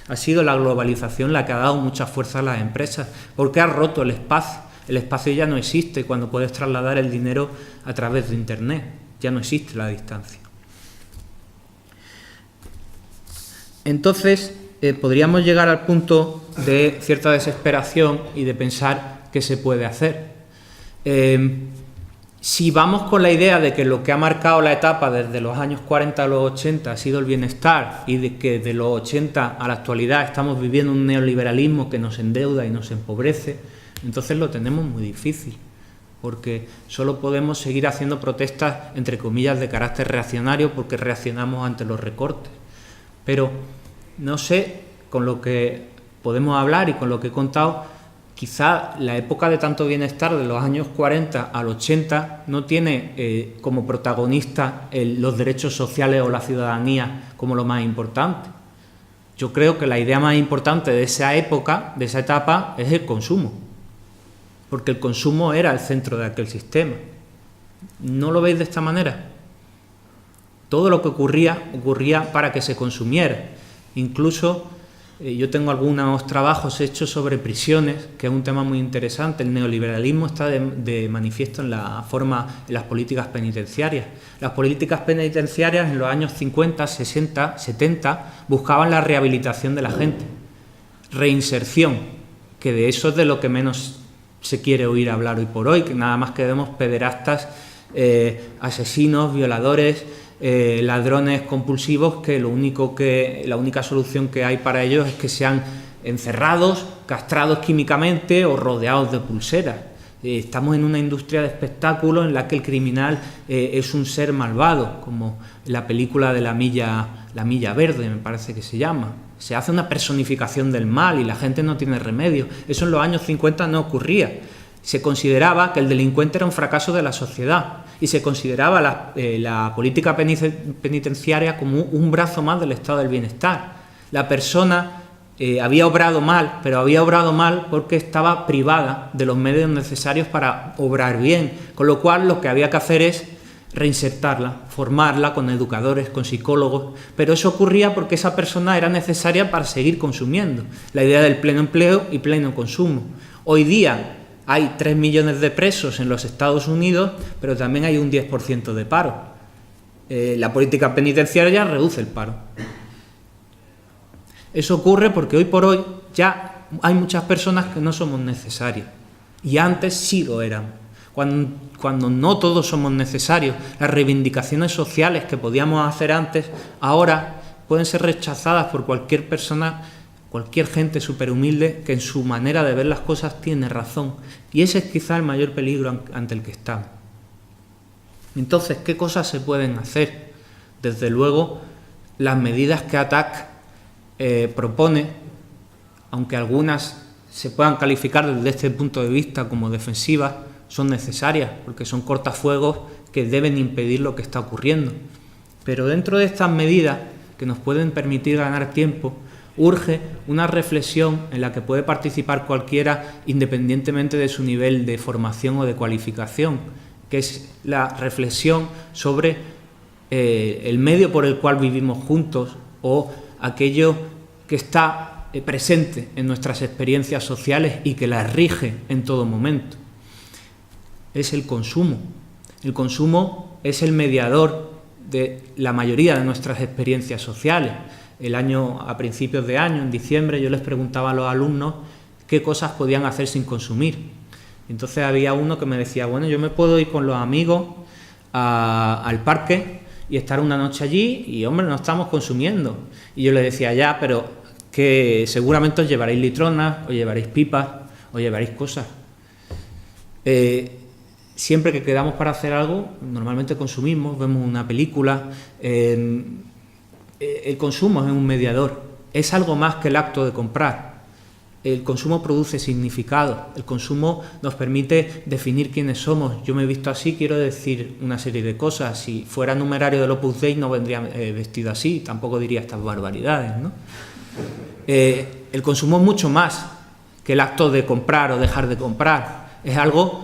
Ha sido la globalización la que ha dado mucha fuerza a las empresas, porque ha roto el espacio. El espacio ya no existe cuando puedes trasladar el dinero a través de Internet. Ya no existe la distancia. Entonces, podríamos llegar al punto de cierta desesperación y de pensar qué se puede hacer. Si vamos con la idea de que lo que ha marcado la etapa desde los años 40 a los 80 ha sido el bienestar y de que de los 80 a la actualidad estamos viviendo un neoliberalismo que nos endeuda y nos empobrece, entonces lo tenemos muy difícil, porque solo podemos seguir haciendo protestas, entre comillas, de carácter reaccionario porque reaccionamos ante los recortes. Pero no sé, con lo que podemos hablar y con lo que he contado, quizá la época de tanto bienestar de los años 40 al 80 no tiene como protagonista los derechos sociales o la ciudadanía como lo más importante. Yo creo que la idea más importante de esa época, de esa etapa, es el consumo, porque el consumo era el centro de aquel sistema. ¿No lo veis de esta manera? Todo lo que ocurría para que se consumiera. Incluso yo tengo algunos trabajos hechos sobre prisiones, que es un tema muy interesante. El neoliberalismo está de manifiesto en las políticas penitenciarias. Las políticas penitenciarias en los años 50, 60, 70 buscaban la rehabilitación de la gente, reinserción, que de eso es de lo que menos se quiere oír hablar hoy por hoy, que nada más que vemos pederastas, asesinos, violadores, ladrones compulsivos, que la única solución que hay para ellos es que sean encerrados, castrados químicamente o rodeados de pulseras. Estamos en una industria de espectáculo en la que el criminal es un ser malvado, como la película de La Milla Verde, me parece que se llama. Se hace una personificación del mal y la gente no tiene remedio. Eso en los años 50 no ocurría. Se consideraba que el delincuente era un fracaso de la sociedad y se consideraba la política penitenciaria como un brazo más del estado del bienestar. La persona había obrado mal, pero había obrado mal porque estaba privada de los medios necesarios para obrar bien, con lo cual lo que había que hacer es reinsertarla, formarla con educadores, con psicólogos, pero eso ocurría porque esa persona era necesaria para seguir consumiendo. La idea del pleno empleo y pleno consumo. Hoy día hay 3 millones de presos en los Estados Unidos, pero también hay un 10% de paro. La política penitenciaria reduce el paro. Eso ocurre porque hoy por hoy ya hay muchas personas que no somos necesarias, y antes sí lo éramos. Cuando no todos somos necesarios, las reivindicaciones sociales que podíamos hacer antes, ahora pueden ser rechazadas por cualquier persona, cualquier gente súper humilde que en su manera de ver las cosas tiene razón. Y ese es quizá el mayor peligro ante el que estamos. Entonces, ¿qué cosas se pueden hacer? Desde luego, las medidas que ATAC propone, aunque algunas se puedan calificar desde este punto de vista como defensivas, son necesarias porque son cortafuegos que deben impedir lo que está ocurriendo. Pero dentro de estas medidas que nos pueden permitir ganar tiempo, urge una reflexión en la que puede participar cualquiera independientemente de su nivel de formación o de cualificación, que es la reflexión sobre el medio por el cual vivimos juntos o aquello que está presente en nuestras experiencias sociales y que las rige en todo momento. Es el consumo. El consumo es el mediador de la mayoría de nuestras experiencias sociales. A principios de año, en diciembre, yo les preguntaba a los alumnos qué cosas podían hacer sin consumir. Entonces había uno que me decía, bueno, yo me puedo ir con los amigos al parque y estar una noche allí y, hombre, no estamos consumiendo. Y yo le decía, ya, pero que seguramente os llevaréis litronas, os llevaréis pipas, os llevaréis cosas. Siempre que quedamos para hacer algo, normalmente consumimos, vemos una película. El consumo es un mediador, es algo más que el acto de comprar. El consumo produce significado, el consumo nos permite definir quiénes somos. Yo me he visto así, quiero decir una serie de cosas. Si fuera numerario del Opus Dei no vendría vestido así, tampoco diría estas barbaridades, ¿no? El consumo es mucho más que el acto de comprar o dejar de comprar. Es algo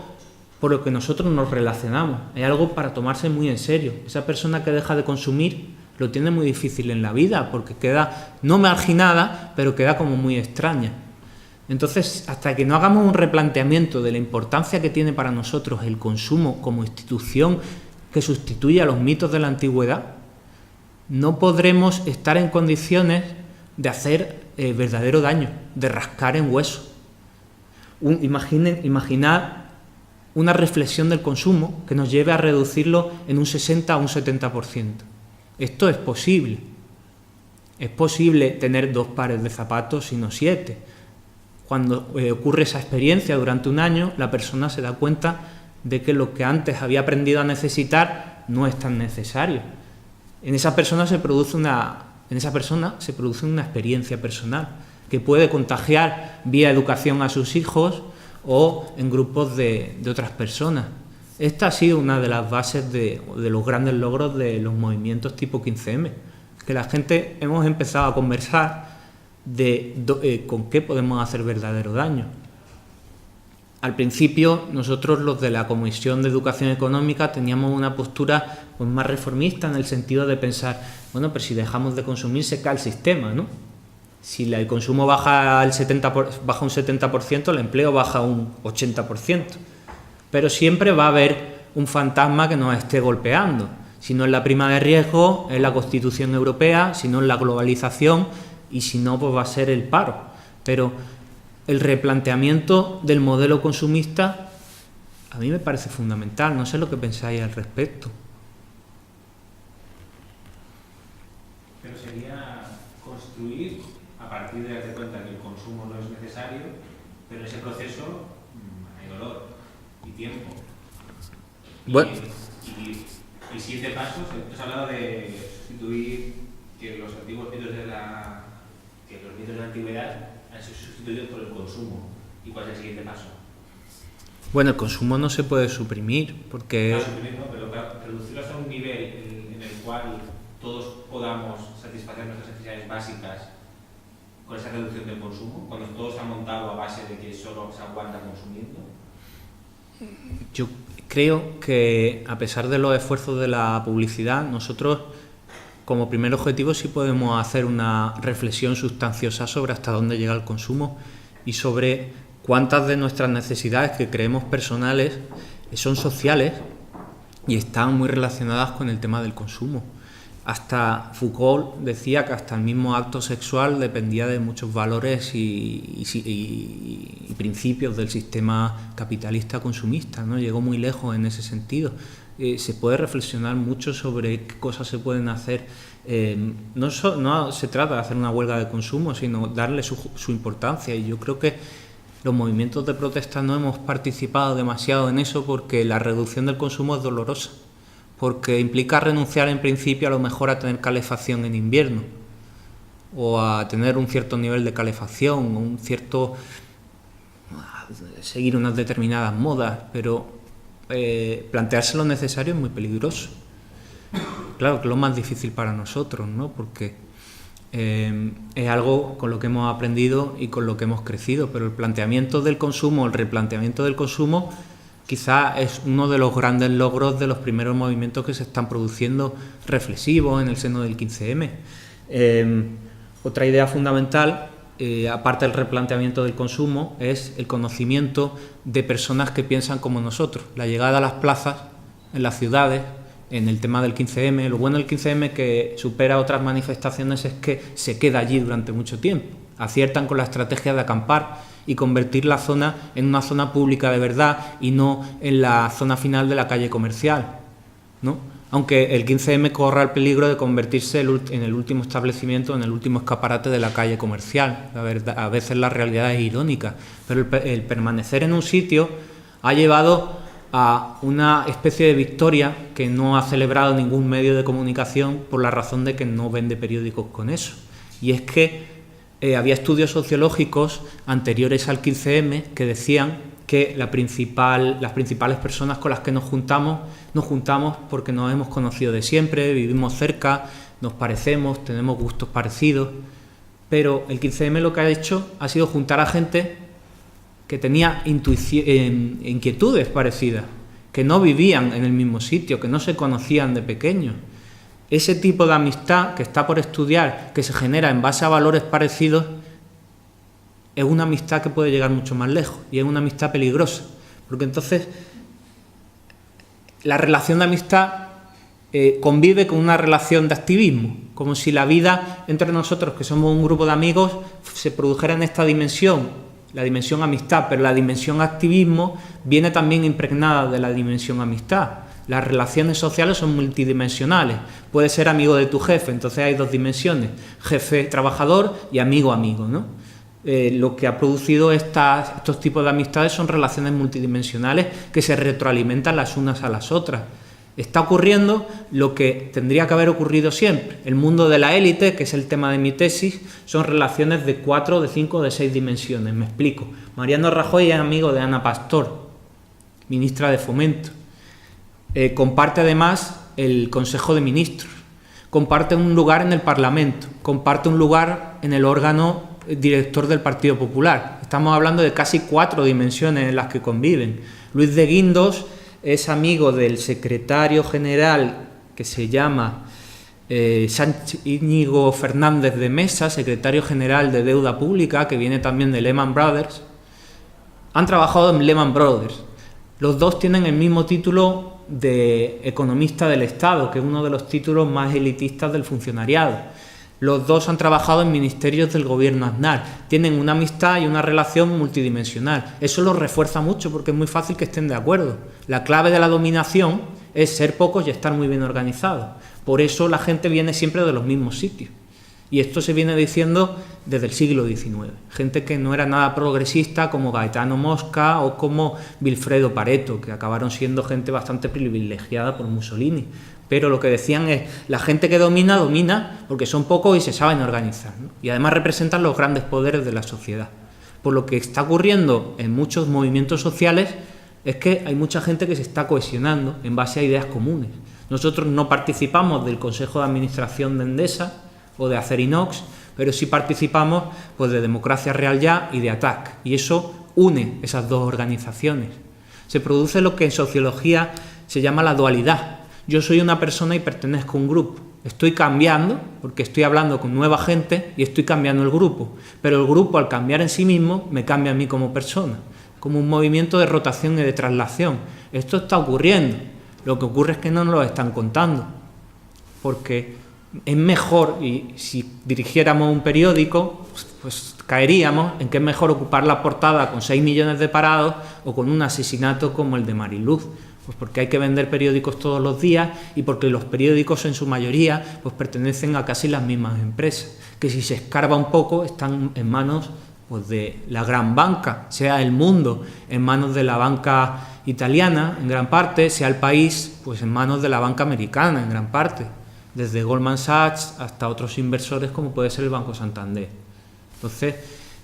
por lo que nosotros nos relacionamos, es algo para tomarse muy en serio. Esa persona que deja de consumir lo tiene muy difícil en la vida porque queda no marginada, pero queda como muy extraña. Entonces, hasta que no hagamos un replanteamiento de la importancia que tiene para nosotros el consumo como institución que sustituye a los mitos de la antigüedad, no podremos estar en condiciones de hacer verdadero daño, de rascar en hueso. Imaginad una reflexión del consumo que nos lleve a reducirlo en un 60 o un 70%. Esto es posible. Es posible tener 2 pares de zapatos y no 7. Cuando ocurre esa experiencia durante un año, la persona se da cuenta de que lo que antes había aprendido a necesitar no es tan necesario. En esa persona se produce una experiencia personal que puede contagiar vía educación a sus hijos o en grupos de otras personas. Esta ha sido una de las bases de los grandes logros de los movimientos tipo 15M, que la gente hemos empezado a conversar de con qué podemos hacer verdadero daño. al principio nosotros los de la Comisión de Educación Económica teníamos una postura pues, más reformista en el sentido de pensar, bueno, pero si dejamos de consumir se cae el sistema, ¿no? Si el consumo baja un 70%, el empleo baja un 80%. Pero siempre va a haber un fantasma que nos esté golpeando. Si no es la prima de riesgo, es la Constitución Europea, si no es la globalización y si no, pues va a ser el paro. Pero el replanteamiento del modelo consumista a mí me parece fundamental. No sé lo que pensáis al respecto. Pero sería construir a partir de darte cuenta que el consumo no es necesario, pero en ese proceso hay dolor y tiempo. Bueno. Y el siguiente paso, has hablado de sustituir que los antiguos mitos de la antigüedad han sido sustituidos por el consumo. ¿Y cuál es el siguiente paso? Bueno, el consumo no se puede suprimir porque... No, suprimir no, pero reducirlo hasta un nivel en el cual todos podamos satisfacer nuestras necesidades básicas con esa reducción del consumo, cuando todo se ha montado a base de que solo se aguanta consumiendo. Yo creo que a pesar de los esfuerzos de la publicidad, nosotros como primer objetivo sí podemos hacer una reflexión sustanciosa sobre hasta dónde llega el consumo y sobre cuántas de nuestras necesidades que creemos personales son sociales y están muy relacionadas con el tema del consumo. Hasta Foucault decía que hasta el mismo acto sexual dependía de muchos valores y principios del sistema capitalista consumista, ¿no? Llegó muy lejos en ese sentido. Se puede reflexionar mucho sobre qué cosas se pueden hacer. No se trata de hacer una huelga de consumo, sino darle su importancia. Y yo creo que los movimientos de protesta no hemos participado demasiado en eso porque la reducción del consumo es dolorosa. Porque implica renunciar en principio a lo mejor a tener calefacción en invierno o a tener un cierto nivel de calefacción, seguir unas determinadas modas, pero plantearse lo necesario es muy peligroso. Claro que es lo más difícil para nosotros, ¿no? Porque es algo con lo que hemos aprendido y con lo que hemos crecido, pero el planteamiento del consumo, el replanteamiento del consumo, quizá es uno de los grandes logros de los primeros movimientos que se están produciendo reflexivos en el seno del 15M. Otra idea fundamental, aparte del replanteamiento del consumo, es el conocimiento de personas que piensan como nosotros. La llegada a las plazas, en las ciudades, en el tema del 15M. Lo bueno del 15M que supera otras manifestaciones es que se queda allí durante mucho tiempo. Aciertan con la estrategia de acampar y convertir la zona en una zona pública de verdad y no en la zona final de la calle comercial, ¿no? Aunque el 15M corra el peligro de convertirse en el último establecimiento, en el último escaparate de la calle comercial. La verdad, a veces la realidad es irónica, pero el permanecer en un sitio ha llevado a una especie de victoria que no ha celebrado ningún medio de comunicación por la razón de que no vende periódicos con eso. Y es que había estudios sociológicos anteriores al 15M que decían que las principales personas con las que nos juntamos porque nos hemos conocido de siempre, vivimos cerca, nos parecemos, tenemos gustos parecidos, pero el 15M lo que ha hecho ha sido juntar a gente que tenía inquietudes parecidas, que no vivían en el mismo sitio, que no se conocían de pequeños. Ese tipo de amistad que está por estudiar, que se genera en base a valores parecidos, es una amistad que puede llegar mucho más lejos y es una amistad peligrosa, porque entonces la relación de amistad convive con una relación de activismo, como si la vida entre nosotros, que somos un grupo de amigos, se produjera en esta dimensión, la dimensión amistad, pero la dimensión activismo viene también impregnada de la dimensión amistad. Las relaciones sociales son multidimensionales. Puedes ser amigo de tu jefe, entonces hay dos dimensiones, jefe-trabajador y amigo-amigo, ¿no? Lo que ha producido estos tipos de amistades son relaciones multidimensionales que se retroalimentan las unas a las otras. Está ocurriendo lo que tendría que haber ocurrido siempre. El mundo de la élite, que es el tema de mi tesis, son relaciones de 4, de 5, de 6 dimensiones. Me explico. Mariano Rajoy es amigo de Ana Pastor, ministra de Fomento. Comparte además el Consejo de Ministros, comparte un lugar en el Parlamento, comparte un lugar en el órgano director del Partido Popular. estamos hablando de casi 4 dimensiones en las que conviven. Luis de Guindos es amigo del secretario general que se llama Íñigo Fernández de Mesa, secretario general de Deuda Pública, que viene también de Lehman Brothers. Han trabajado en Lehman Brothers. Los dos tienen el mismo título de economista del Estado, que es uno de los títulos más elitistas del funcionariado. Los dos han trabajado en ministerios del gobierno Aznar. Tienen una amistad y una relación multidimensional. Eso los refuerza mucho porque es muy fácil que estén de acuerdo. La clave de la dominación es ser pocos y estar muy bien organizados. Por eso la gente viene siempre de los mismos sitios. Y esto se viene diciendo desde el siglo XIX. Gente que no era nada progresista, como Gaetano Mosca o como Vilfredo Pareto, que acabaron siendo gente bastante privilegiada por Mussolini. Pero lo que decían es, la gente que domina, domina porque son pocos y se saben organizar, ¿no? Y además representan los grandes poderes de la sociedad. Por lo que está ocurriendo en muchos movimientos sociales es que hay mucha gente que se está cohesionando en base a ideas comunes. Nosotros no participamos del Consejo de Administración de Endesa o de Acerinox, pero sí participamos pues, de Democracia Real Ya y de ATAC, y eso une esas dos organizaciones. Se produce lo que en sociología se llama la dualidad. Yo soy una persona y pertenezco a un grupo. Estoy cambiando porque estoy hablando con nueva gente y estoy cambiando el grupo, pero el grupo al cambiar en sí mismo me cambia a mí como persona, como un movimiento de rotación y de traslación. Esto está ocurriendo. Lo que ocurre es que no nos lo están contando, porque es mejor, y si dirigiéramos un periódico, pues caeríamos en que es mejor ocupar la portada con 6 millones de parados o con un asesinato como el de Mariluz. Pues porque hay que vender periódicos todos los días y porque los periódicos en su mayoría pues pertenecen a casi las mismas empresas, que si se escarba un poco están en manos pues, de la gran banca, sea El Mundo en manos de la banca italiana en gran parte, sea El País pues en manos de la banca americana en gran parte, desde Goldman Sachs hasta otros inversores como puede ser el Banco Santander. Entonces,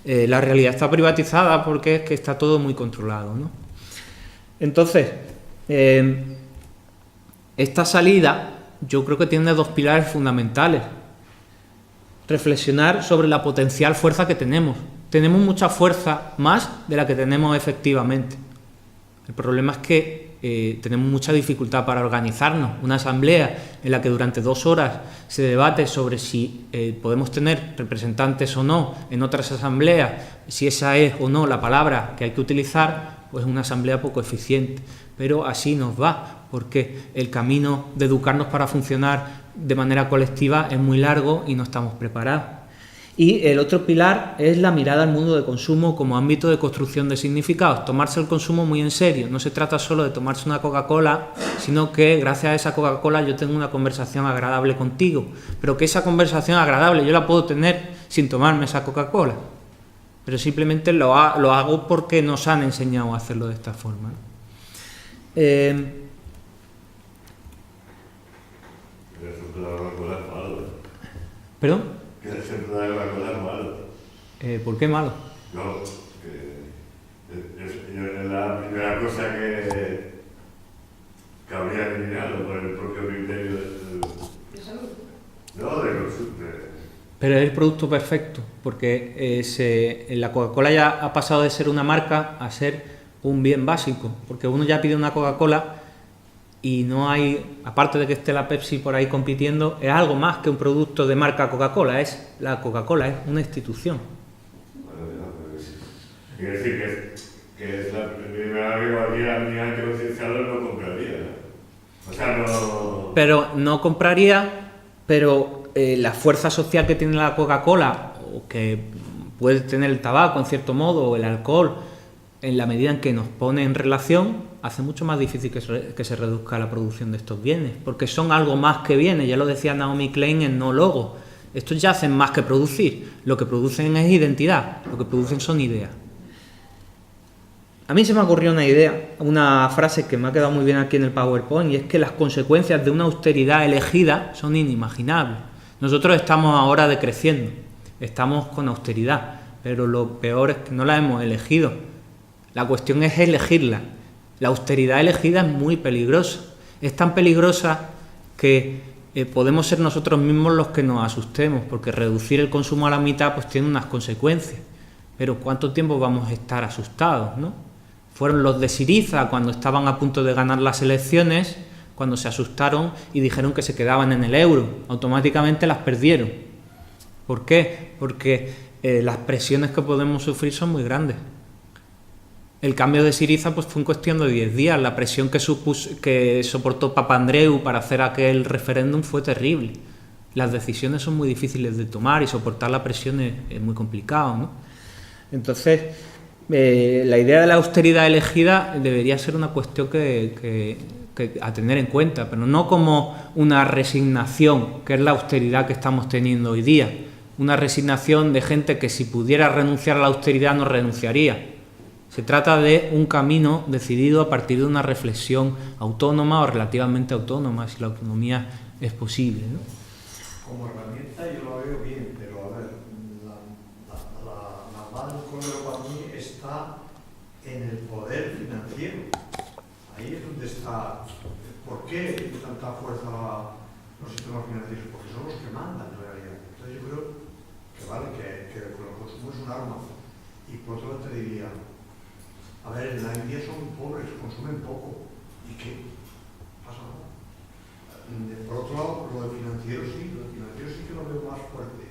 la realidad está privatizada porque es que está todo muy controlado, ¿no? Entonces, esta salida yo creo que tiene 2 pilares fundamentales. Reflexionar sobre la potencial fuerza que tenemos. Tenemos mucha fuerza, más de la que tenemos efectivamente. El problema es que tenemos mucha dificultad para organizarnos. Una asamblea en la que durante 2 horas se debate sobre si podemos tener representantes o no en otras asambleas, si esa es o no la palabra que hay que utilizar, pues es una asamblea poco eficiente. Pero así nos va, porque el camino de educarnos para funcionar de manera colectiva es muy largo y no estamos preparados. Y el otro pilar es la mirada al mundo de consumo como ámbito de construcción de significados, tomarse el consumo muy en serio. No se trata solo de tomarse una Coca-Cola, sino que gracias a esa Coca-Cola yo tengo una conversación agradable contigo, pero que esa conversación agradable yo la puedo tener sin tomarme esa Coca-Cola, pero simplemente lo hago porque nos han enseñado a hacerlo de esta forma, ¿no? ¿Perdón? Que siempre da Coca-Cola es malo. ¿Por qué malo? No, es la primera cosa que habría eliminado por el propio criterio ¿De salud? no, de consumo. Pero es el producto perfecto, porque la Coca-Cola ya ha pasado de ser una marca a ser un bien básico, porque uno ya pide una Coca-Cola y no hay, aparte de que esté la Pepsi por ahí compitiendo, es algo más que un producto de marca Coca-Cola, es la Coca-Cola, es una institución. Bueno, quiere decir que es la primera vez que cualquiera mínimamente concienciado no compraría, ¿no? O sea, no... Pero no compraría, pero la fuerza social que tiene la Coca-Cola, o que puede tener el tabaco en cierto modo, o el alcohol, en la medida en que nos pone en relación, hace mucho más difícil que se reduzca la producción de estos bienes, porque son algo más que bienes, ya lo decía Naomi Klein en No Logo. Estos ya hacen más que producir, lo que producen es identidad, lo que producen son ideas. A mí se me ocurrió una idea, una frase que me ha quedado muy bien aquí en el PowerPoint, y es que las consecuencias de una austeridad elegida son inimaginables. Nosotros estamos ahora decreciendo, estamos con austeridad, pero lo peor es que no la hemos elegido. La cuestión es elegirla. La austeridad elegida es muy peligrosa. Es tan peligrosa que podemos ser nosotros mismos los que nos asustemos, porque reducir el consumo a la mitad pues tiene unas consecuencias. pero ¿cuánto tiempo vamos a estar asustados, ¿no? Fueron los de Syriza cuando estaban a punto de ganar las elecciones, cuando se asustaron y dijeron que se quedaban en el euro. Automáticamente las perdieron. ¿Por qué? Porque las presiones que podemos sufrir son muy grandes. El cambio de Syriza pues, fue en cuestión de 10 días. La presión que soportó Papandreou para hacer aquel referéndum fue terrible. Las decisiones son muy difíciles de tomar y soportar la presión es muy complicado, ¿no? Entonces, la idea de la austeridad elegida debería ser una cuestión que a tener en cuenta, pero no como una resignación, que es la austeridad que estamos teniendo hoy día. Una resignación de gente que si pudiera renunciar a la austeridad no renunciaría. Se trata de un camino decidido a partir de una reflexión autónoma o relativamente autónoma, si la autonomía es posible, ¿no? Como herramienta yo lo veo bien, pero a ver, la mano del cordero para mí está en el poder financiero. Ahí es donde está. ¿Por qué tanta fuerza los sistemas financieros? Porque son los que mandan en realidad. Entonces yo creo que vale, que el consumo es un arma. Y por otro lado te diría, a ver, en la India son pobres, consumen poco. ¿Y qué? Pasa nada. Por otro lado, lo de financiero sí que lo veo más fuerte.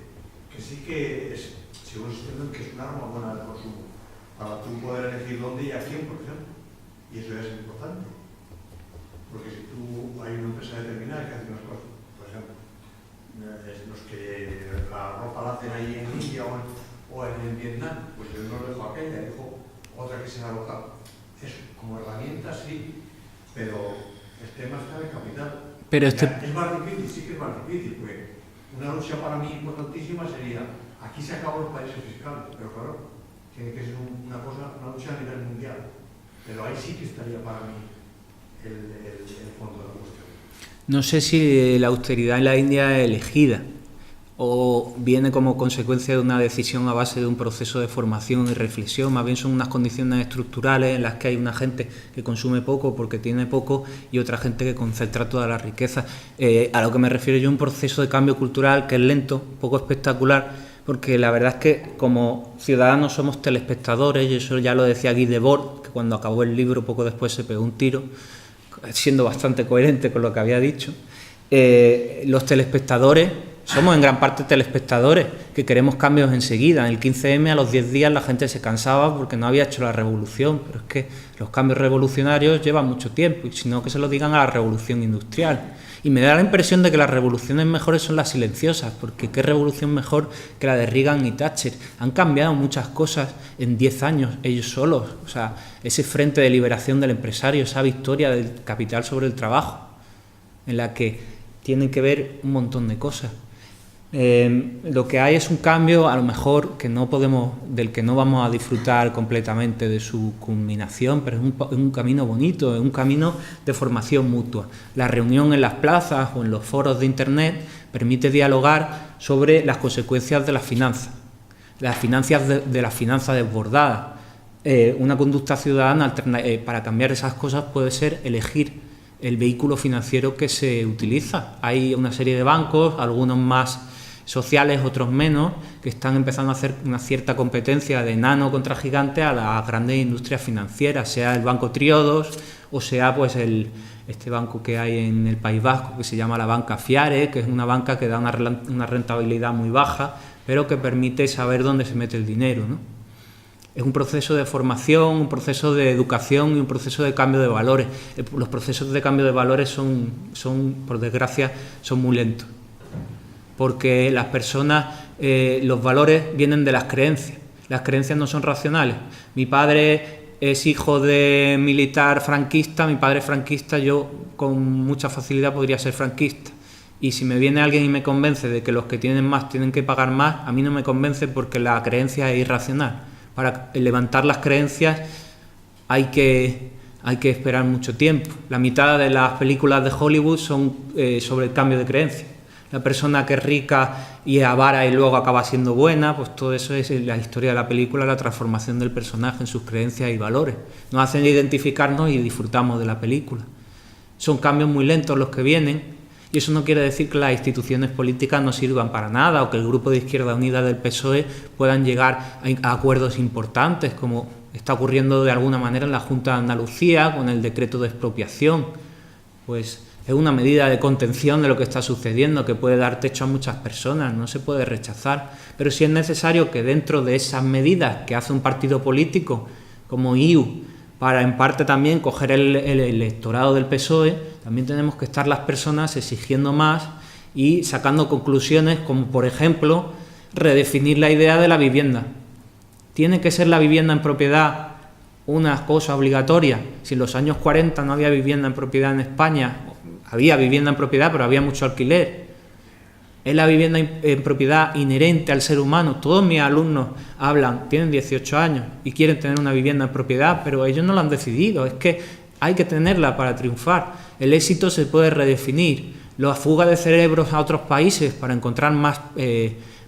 Que sí que es, sigo insistiendo en que es un arma buena del consumo. Para tú poder elegir dónde y a quién, por ejemplo. Y eso ya es importante. Porque si tú hay una empresa determinada que hace unas cosas, por ejemplo, los que la ropa la hacen ahí en India o en Vietnam, pues yo no dejo aquella, dejo otra que sea local. Eso, como herramienta sí, pero el tema está en el capital. Pero es más difícil, sí que es más difícil, porque una lucha para mí importantísima sería, aquí se acaban los países fiscales, pero claro, tiene que ser una lucha a nivel mundial. Pero ahí sí que estaría para mí el fondo de la cuestión. No sé si la austeridad en la India es elegida o viene como consecuencia de una decisión a base de un proceso de formación y reflexión. Más bien son unas condiciones estructurales en las que hay una gente que consume poco porque tiene poco y otra gente que concentra toda la riqueza. A lo que me refiero yo, un proceso de cambio cultural que es lento, poco espectacular, porque la verdad es que como ciudadanos somos telespectadores, y eso ya lo decía Guy Debord, que cuando acabó el libro poco después se pegó un tiro, siendo bastante coherente con lo que había dicho. Los telespectadores somos en gran parte telespectadores que queremos cambios enseguida. En el 15M a los 10 días la gente se cansaba porque no había hecho la revolución, pero es que los cambios revolucionarios llevan mucho tiempo, y si no que se lo digan a la revolución industrial. Y me da la impresión de que las revoluciones mejores son las silenciosas, porque qué revolución mejor que la de Reagan y Thatcher. Han cambiado muchas cosas en 10 años ellos solos. O sea, ese frente de liberación del empresario, esa victoria del capital sobre el trabajo, en la que tienen que ver un montón de cosas. Lo que hay es un cambio, a lo mejor, del que no vamos a disfrutar completamente de su culminación, pero es un camino bonito, es un camino de formación mutua. La reunión en las plazas o en los foros de Internet permite dialogar sobre las consecuencias de las finanzas de las finanzas desbordadas. Una conducta ciudadana para cambiar esas cosas puede ser elegir el vehículo financiero que se utiliza. Hay una serie de bancos, algunos más sociales, otros menos, que están empezando a hacer una cierta competencia de nano contra gigante a las grandes industrias financieras, sea el Banco Triodos o sea pues este banco que hay en el País Vasco que se llama la banca Fiare, que es una banca que da una rentabilidad muy baja, pero que permite saber dónde se mete el dinero, ¿no? Es un proceso de formación, un proceso de educación y un proceso de cambio de valores. Los procesos de cambio de valores son por desgracia, son muy lentos, porque las personas, los valores vienen de las creencias. Las creencias no son racionales. Mi padre es hijo de militar franquista, mi padre es franquista, yo con mucha facilidad podría ser franquista. Y si me viene alguien y me convence de que los que tienen más tienen que pagar más, a mí no me convence porque la creencia es irracional. Para levantar las creencias hay que esperar mucho tiempo. La mitad de las películas de Hollywood son sobre el cambio de creencias. La persona que es rica y avara y luego acaba siendo buena, pues todo eso es la historia de la película, la transformación del personaje en sus creencias y valores. Nos hacen identificarnos y disfrutamos de la película. Son cambios muy lentos los que vienen Y eso no quiere decir que las instituciones políticas no sirvan para nada o que el grupo de Izquierda Unida del PSOE puedan llegar a acuerdos importantes, como está ocurriendo de alguna manera en la Junta de Andalucía con el decreto de expropiación. Pues es una medida de contención de lo que está sucediendo, que puede dar techo a muchas personas, no se puede rechazar. Pero sí es necesario que dentro de esas medidas que hace un partido político como IU, para en parte también coger el electorado del PSOE, también tenemos que estar las personas exigiendo más y sacando conclusiones como, por ejemplo, redefinir la idea de la vivienda. ¿Tiene que ser la vivienda en propiedad una cosa obligatoria? Si en los años 40 no había vivienda en propiedad en España, había vivienda en propiedad, pero había mucho alquiler. ¿Es la vivienda en propiedad inherente al ser humano? Todos mis alumnos tienen 18 años y quieren tener una vivienda en propiedad, pero ellos no lo han decidido. Es que hay que tenerla para triunfar. El éxito se puede redefinir. La fuga de cerebros a otros países para encontrar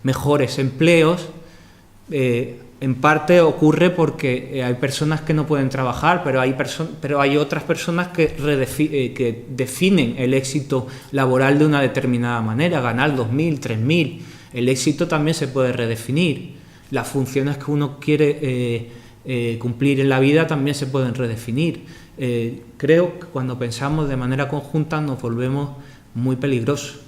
mejores empleos, en parte ocurre porque hay personas que no pueden trabajar, pero hay otras personas que definen el éxito laboral de una determinada manera, ganar 2.000, 3.000. El éxito también se puede redefinir. Las funciones que uno quiere cumplir en la vida también se pueden redefinir. Creo que cuando pensamos de manera conjunta nos volvemos muy peligrosos.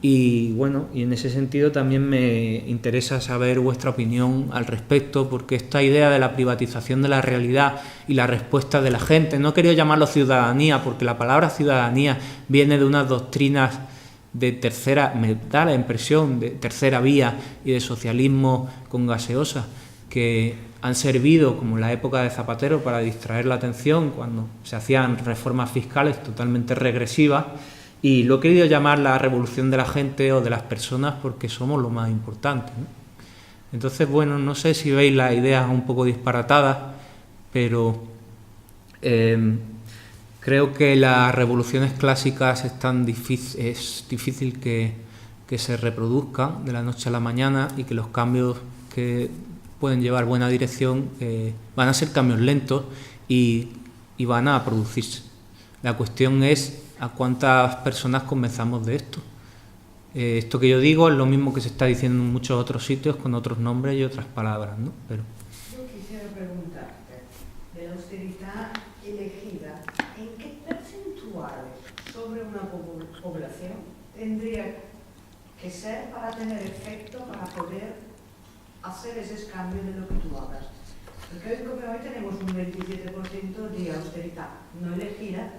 Y bueno, y en ese sentido también me interesa saber vuestra opinión al respecto, porque esta idea de la privatización de la realidad y la respuesta de la gente, no he querido llamarlo ciudadanía, porque la palabra ciudadanía viene de unas doctrinas de tercera, me da la impresión, de tercera vía y de socialismo con gaseosa, que han servido, como en la época de Zapatero, para distraer la atención cuando se hacían reformas fiscales totalmente regresivas. Y lo he querido llamar la revolución de la gente o de las personas porque somos lo más importante, ¿no? Entonces, bueno, no sé si veis las ideas un poco disparatadas, pero creo que las revoluciones clásicas es difícil que se reproduzcan de la noche a la mañana y que los cambios que pueden llevar buena dirección van a ser cambios lentos y van a producirse. La cuestión es a cuántas personas convenzamos de esto. Esto que yo digo es lo mismo que se está diciendo en muchos otros sitios con otros nombres y otras palabras, ¿no? Pero yo quisiera preguntarte, de la austeridad elegida, ¿en qué porcentaje sobre una población tendría que ser para tener efecto, para poder hacer ese cambio de lo que tú hablas? Porque hoy como hoy tenemos un 27% de austeridad no elegida,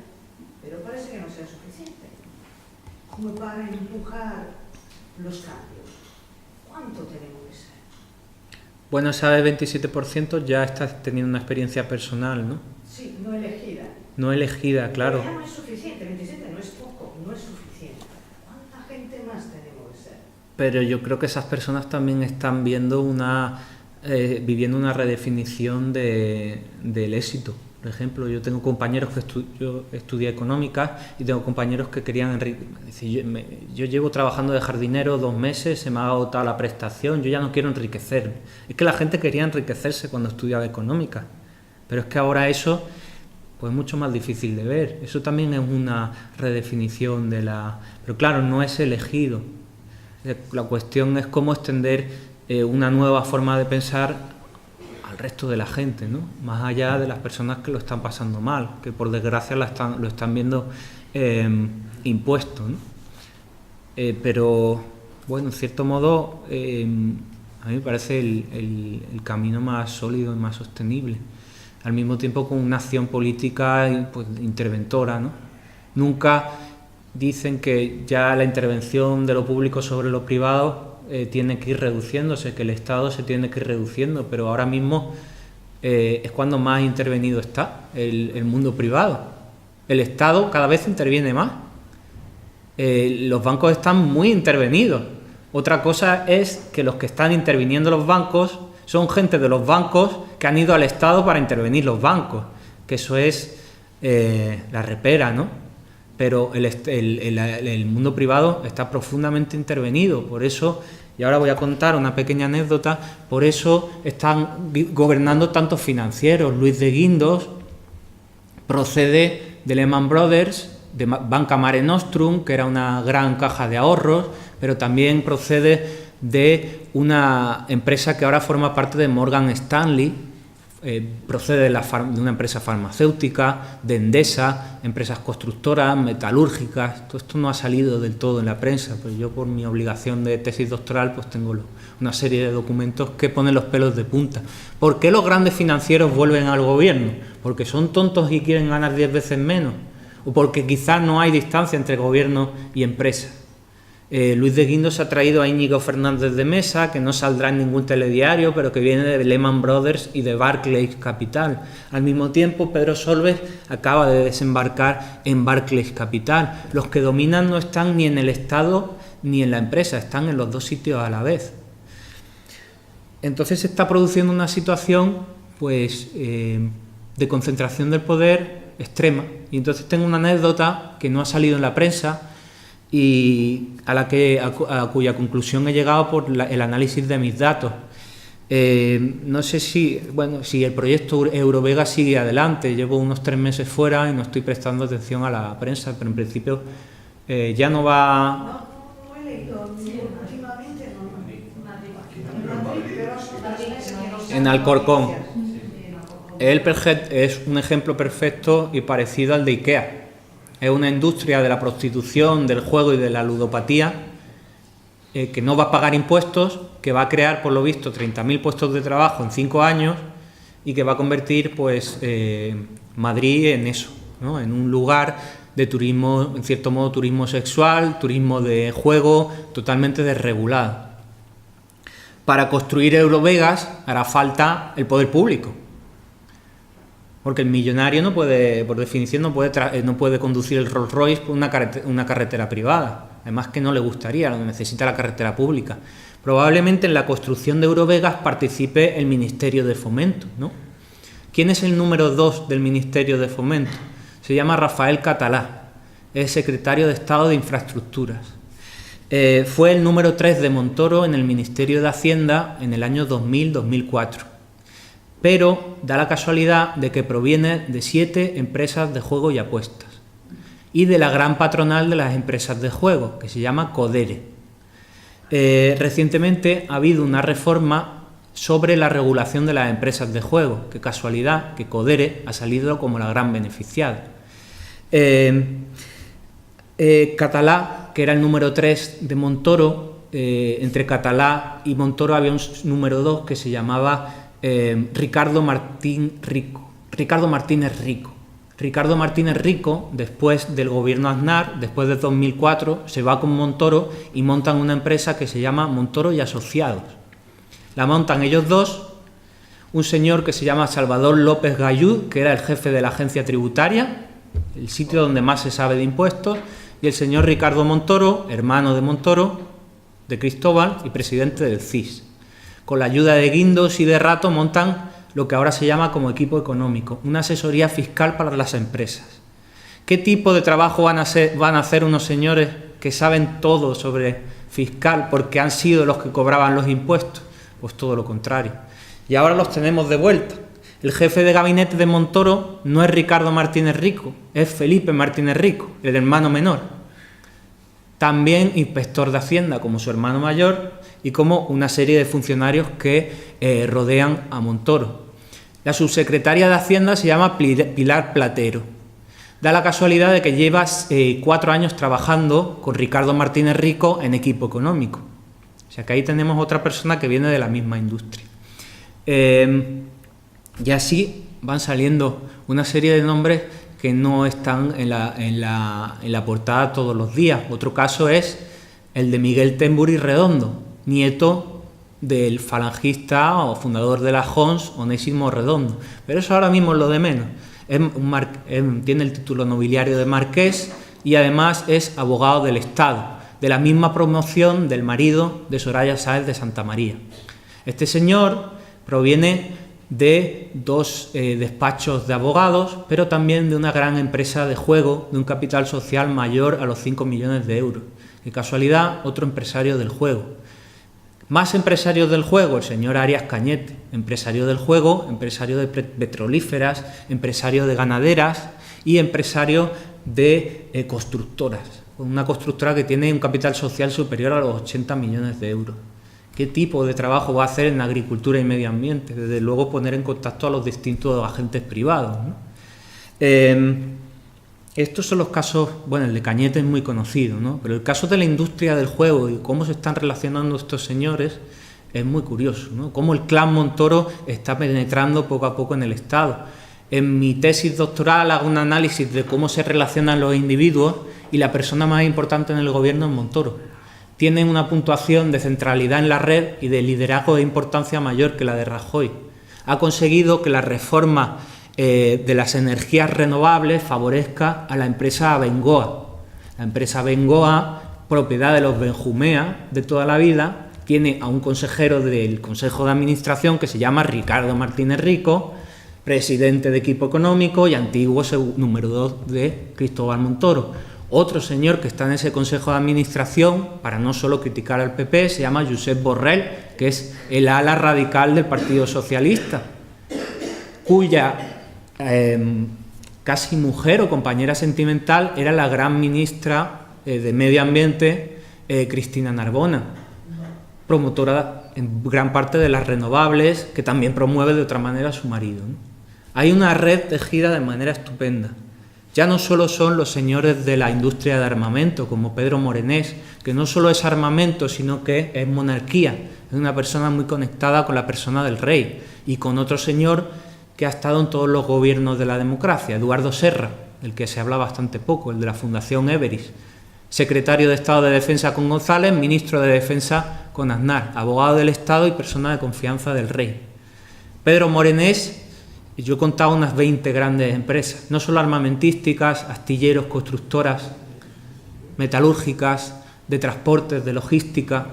pero parece que no sea suficiente como para empujar los cambios. ¿Cuánto tenemos que ser? bueno, esa de 27% ya estás teniendo una experiencia personal, ¿no? Sí, no elegida. No elegida, claro. Pero ya no es suficiente, 27 no es poco, no es suficiente. ¿Cuánta gente más tenemos que ser? Pero yo creo que esas personas también están viviendo una redefinición del éxito. Por ejemplo, yo tengo compañeros yo estudié económicas y tengo compañeros que querían yo llevo trabajando de jardinero 2 meses, se me ha agotado la prestación, yo ya no quiero enriquecerme. Es que la gente quería enriquecerse cuando estudiaba económicas, pero es que ahora eso pues es mucho más difícil de ver. Eso también es una redefinición pero claro, no es elegido. La cuestión es cómo extender una nueva forma de pensar al resto de la gente, ¿no? Más allá de las personas que lo están pasando mal, que por desgracia lo están viendo impuesto, ¿no? Pero bueno, en cierto modo a mí me parece el camino más sólido y más sostenible, al mismo tiempo con una acción política pues, interventora, ¿no? Nunca dicen que ya la intervención de lo público sobre lo privado tiene que ir reduciéndose, que el Estado se tiene que ir reduciendo, pero ahora mismo es cuando más intervenido está el mundo privado. El Estado cada vez interviene más. Los bancos están muy intervenidos. Otra cosa es que los que están interviniendo los bancos son gente de los bancos que han ido al Estado para intervenir los bancos, que eso es la repera, ¿no? Pero el mundo privado está profundamente intervenido, por eso, y ahora voy a contar una pequeña anécdota, por eso están gobernando tantos financieros. Luis de Guindos procede de Lehman Brothers, de Banca Mare Nostrum, que era una gran caja de ahorros, pero también procede de una empresa que ahora forma parte de Morgan Stanley, procede de una empresa farmacéutica, de Endesa, empresas constructoras, metalúrgicas. Todo esto no ha salido del todo en la prensa, pero yo por mi obligación de tesis doctoral pues tengo una serie de documentos que ponen los pelos de punta. ¿Por qué los grandes financieros vuelven al gobierno? ¿Porque son tontos y quieren ganar 10 veces menos? ¿O porque quizás no hay distancia entre gobierno y empresa? Luis de Guindos ha traído a Íñigo Fernández de Mesa, que no saldrá en ningún telediario, pero que viene de Lehman Brothers y de Barclays Capital. Al mismo tiempo, Pedro Solbes acaba de desembarcar en Barclays Capital. Los que dominan no están ni en el Estado ni en la empresa, están en los dos sitios a la vez. Entonces se está produciendo una situación pues, de concentración del poder extrema. Y entonces tengo una anécdota que no ha salido en la prensa, y a cuya conclusión he llegado por el análisis de mis datos. No sé si el proyecto Eurovega sigue adelante. Llevo unos 3 meses fuera y no estoy prestando atención a la prensa, pero en principio ya no va... No he leído, últimamente no. En Alcorcón. El Perget es un ejemplo perfecto y parecido al de IKEA. Es una industria de la prostitución, del juego y de la ludopatía que no va a pagar impuestos, que va a crear, por lo visto, 30.000 puestos de trabajo en 5 años y que va a convertir pues, Madrid en eso, ¿no? En un lugar de turismo, en cierto modo turismo sexual, turismo de juego, totalmente desregulado. Para construir Eurovegas hará falta el poder público. Porque el millonario no puede, por definición, no puede conducir el Rolls Royce por una carretera privada. Además que no le gustaría, necesita la carretera pública. Probablemente en la construcción de Eurovegas participe el Ministerio de Fomento, ¿no? ¿Quién es el número 2 del Ministerio de Fomento? Se llama Rafael Catalá, es secretario de Estado de Infraestructuras. Fue el número 3 de Montoro en el Ministerio de Hacienda en el año 2000-2004. Pero da la casualidad de que proviene de 7 empresas de juego y apuestas y de la gran patronal de las empresas de juego, que se llama Codere. Recientemente ha habido una reforma sobre la regulación de las empresas de juego. Qué casualidad que Codere ha salido como la gran beneficiada. Catalá, que era el número 3 de Montoro, entre Catalá y Montoro había un número 2 que se llamaba Ricardo Martínez Rico. Ricardo Martínez Rico, después del gobierno Aznar, después de 2004, se va con Montoro y montan una empresa que se llama Montoro y Asociados. La montan ellos dos, un señor que se llama Salvador López Gallud, que era el jefe de la agencia tributaria, el sitio donde más se sabe de impuestos, y el señor Ricardo Montoro, hermano de Montoro, de Cristóbal y presidente del CIS. Con la ayuda de Guindos y de Rato montan lo que ahora se llama como equipo económico, una asesoría fiscal para las empresas. ¿Qué tipo de trabajo van a hacer unos señores que saben todo sobre fiscal porque han sido los que cobraban los impuestos? Pues todo lo contrario. Y ahora los tenemos de vuelta. El jefe de gabinete de Montoro no es Ricardo Martínez Rico, es Felipe Martínez Rico, el hermano menor. También inspector de Hacienda como su hermano mayor y como una serie de funcionarios que rodean a Montoro. La subsecretaria de Hacienda se llama Pilar Platero. Da la casualidad de que lleva 4 años trabajando con Ricardo Martínez Rico en equipo económico. O sea que ahí tenemos otra persona que viene de la misma industria. Y así van saliendo una serie de nombres que no están en la portada todos los días. Otro caso es el de Miguel Temburi Redondo, nieto del falangista o fundador de la JONS, Onésimo Redondo. Pero eso ahora mismo es lo de menos. Tiene el título nobiliario de marqués y además es abogado del Estado, de la misma promoción del marido de Soraya Sáez de Santa María. Este señor proviene de 2 despachos de abogados, pero también de una gran empresa de juego, de un capital social mayor a los 5 millones de euros. Qué casualidad, otro empresario del juego. Más empresarios del juego, el señor Arias Cañete, empresario del juego, empresario de petrolíferas, empresario de ganaderas y empresario de constructoras. Una constructora que tiene un capital social superior a los 80 millones de euros. ¿Qué tipo de trabajo va a hacer en agricultura y medio ambiente? Desde luego poner en contacto a los distintos agentes privados, ¿no? Estos son los casos, bueno, el de Cañete es muy conocido, ¿no? Pero el caso de la industria del juego y cómo se están relacionando estos señores es muy curioso, ¿no? Cómo el clan Montoro está penetrando poco a poco en el Estado. En mi tesis doctoral hago un análisis de cómo se relacionan los individuos y la persona más importante en el gobierno es Montoro. Tiene una puntuación de centralidad en la red y de liderazgo de importancia mayor que la de Rajoy. Ha conseguido que la reforma de las energías renovables favorezca a la empresa Bengoa. La empresa Bengoa, propiedad de los Benjumea de toda la vida, tiene a un consejero del Consejo de Administración que se llama Ricardo Martínez Rico, presidente de equipo económico y antiguo número 2 de Cristóbal Montoro. Otro señor que está en ese Consejo de Administración, para no solo criticar al PP, se llama Josep Borrell, que es el ala radical del Partido Socialista, cuya casi mujer o compañera sentimental era la gran ministra de Medio Ambiente, Cristina Narbona, promotora en gran parte de las renovables, que también promueve de otra manera a su marido, ¿no? Hay una red tejida de manera estupenda. Ya no solo son los señores de la industria de armamento, como Pedro Morenés, que no solo es armamento, sino que es monarquía, es una persona muy conectada con la persona del rey, y con otro señor que ha estado en todos los gobiernos de la democracia, Eduardo Serra, del que se habla bastante poco, el de la Fundación Everis, secretario de Estado de Defensa con González, ministro de Defensa con Aznar, abogado del Estado y persona de confianza del rey. Pedro Morenés, yo he contado unas 20 grandes empresas, no solo armamentísticas, astilleros, constructoras, metalúrgicas, de transportes, de logística.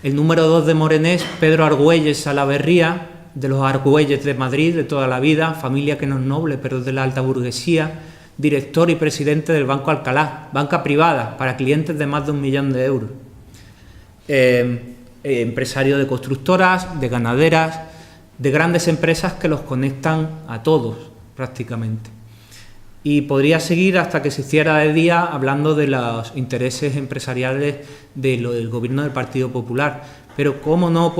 El número 2 de Morenés, Pedro Argüelles Salaverría, de los Argüelles de Madrid de toda la vida, familia que no es noble, pero es de la alta burguesía, director y presidente del Banco Alcalá, banca privada para clientes de más de 1 millón de euros. Empresario de constructoras, de ganaderas, de grandes empresas que los conectan a todos, prácticamente. Y podría seguir hasta que se hiciera de día hablando de los intereses empresariales del gobierno del Partido Popular. Pero ¿cómo no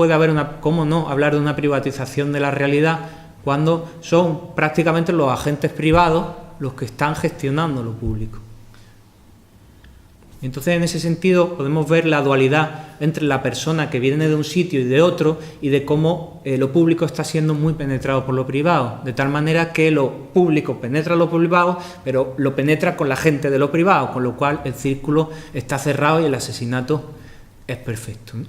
hablar de una privatización de la realidad cuando son prácticamente los agentes privados los que están gestionando lo público? Entonces, en ese sentido, podemos ver la dualidad entre la persona que viene de un sitio y de otro, y de cómo lo público está siendo muy penetrado por lo privado, de tal manera que lo público penetra lo privado, pero lo penetra con la gente de lo privado, con lo cual el círculo está cerrado y el asesinato es perfecto, ¿no?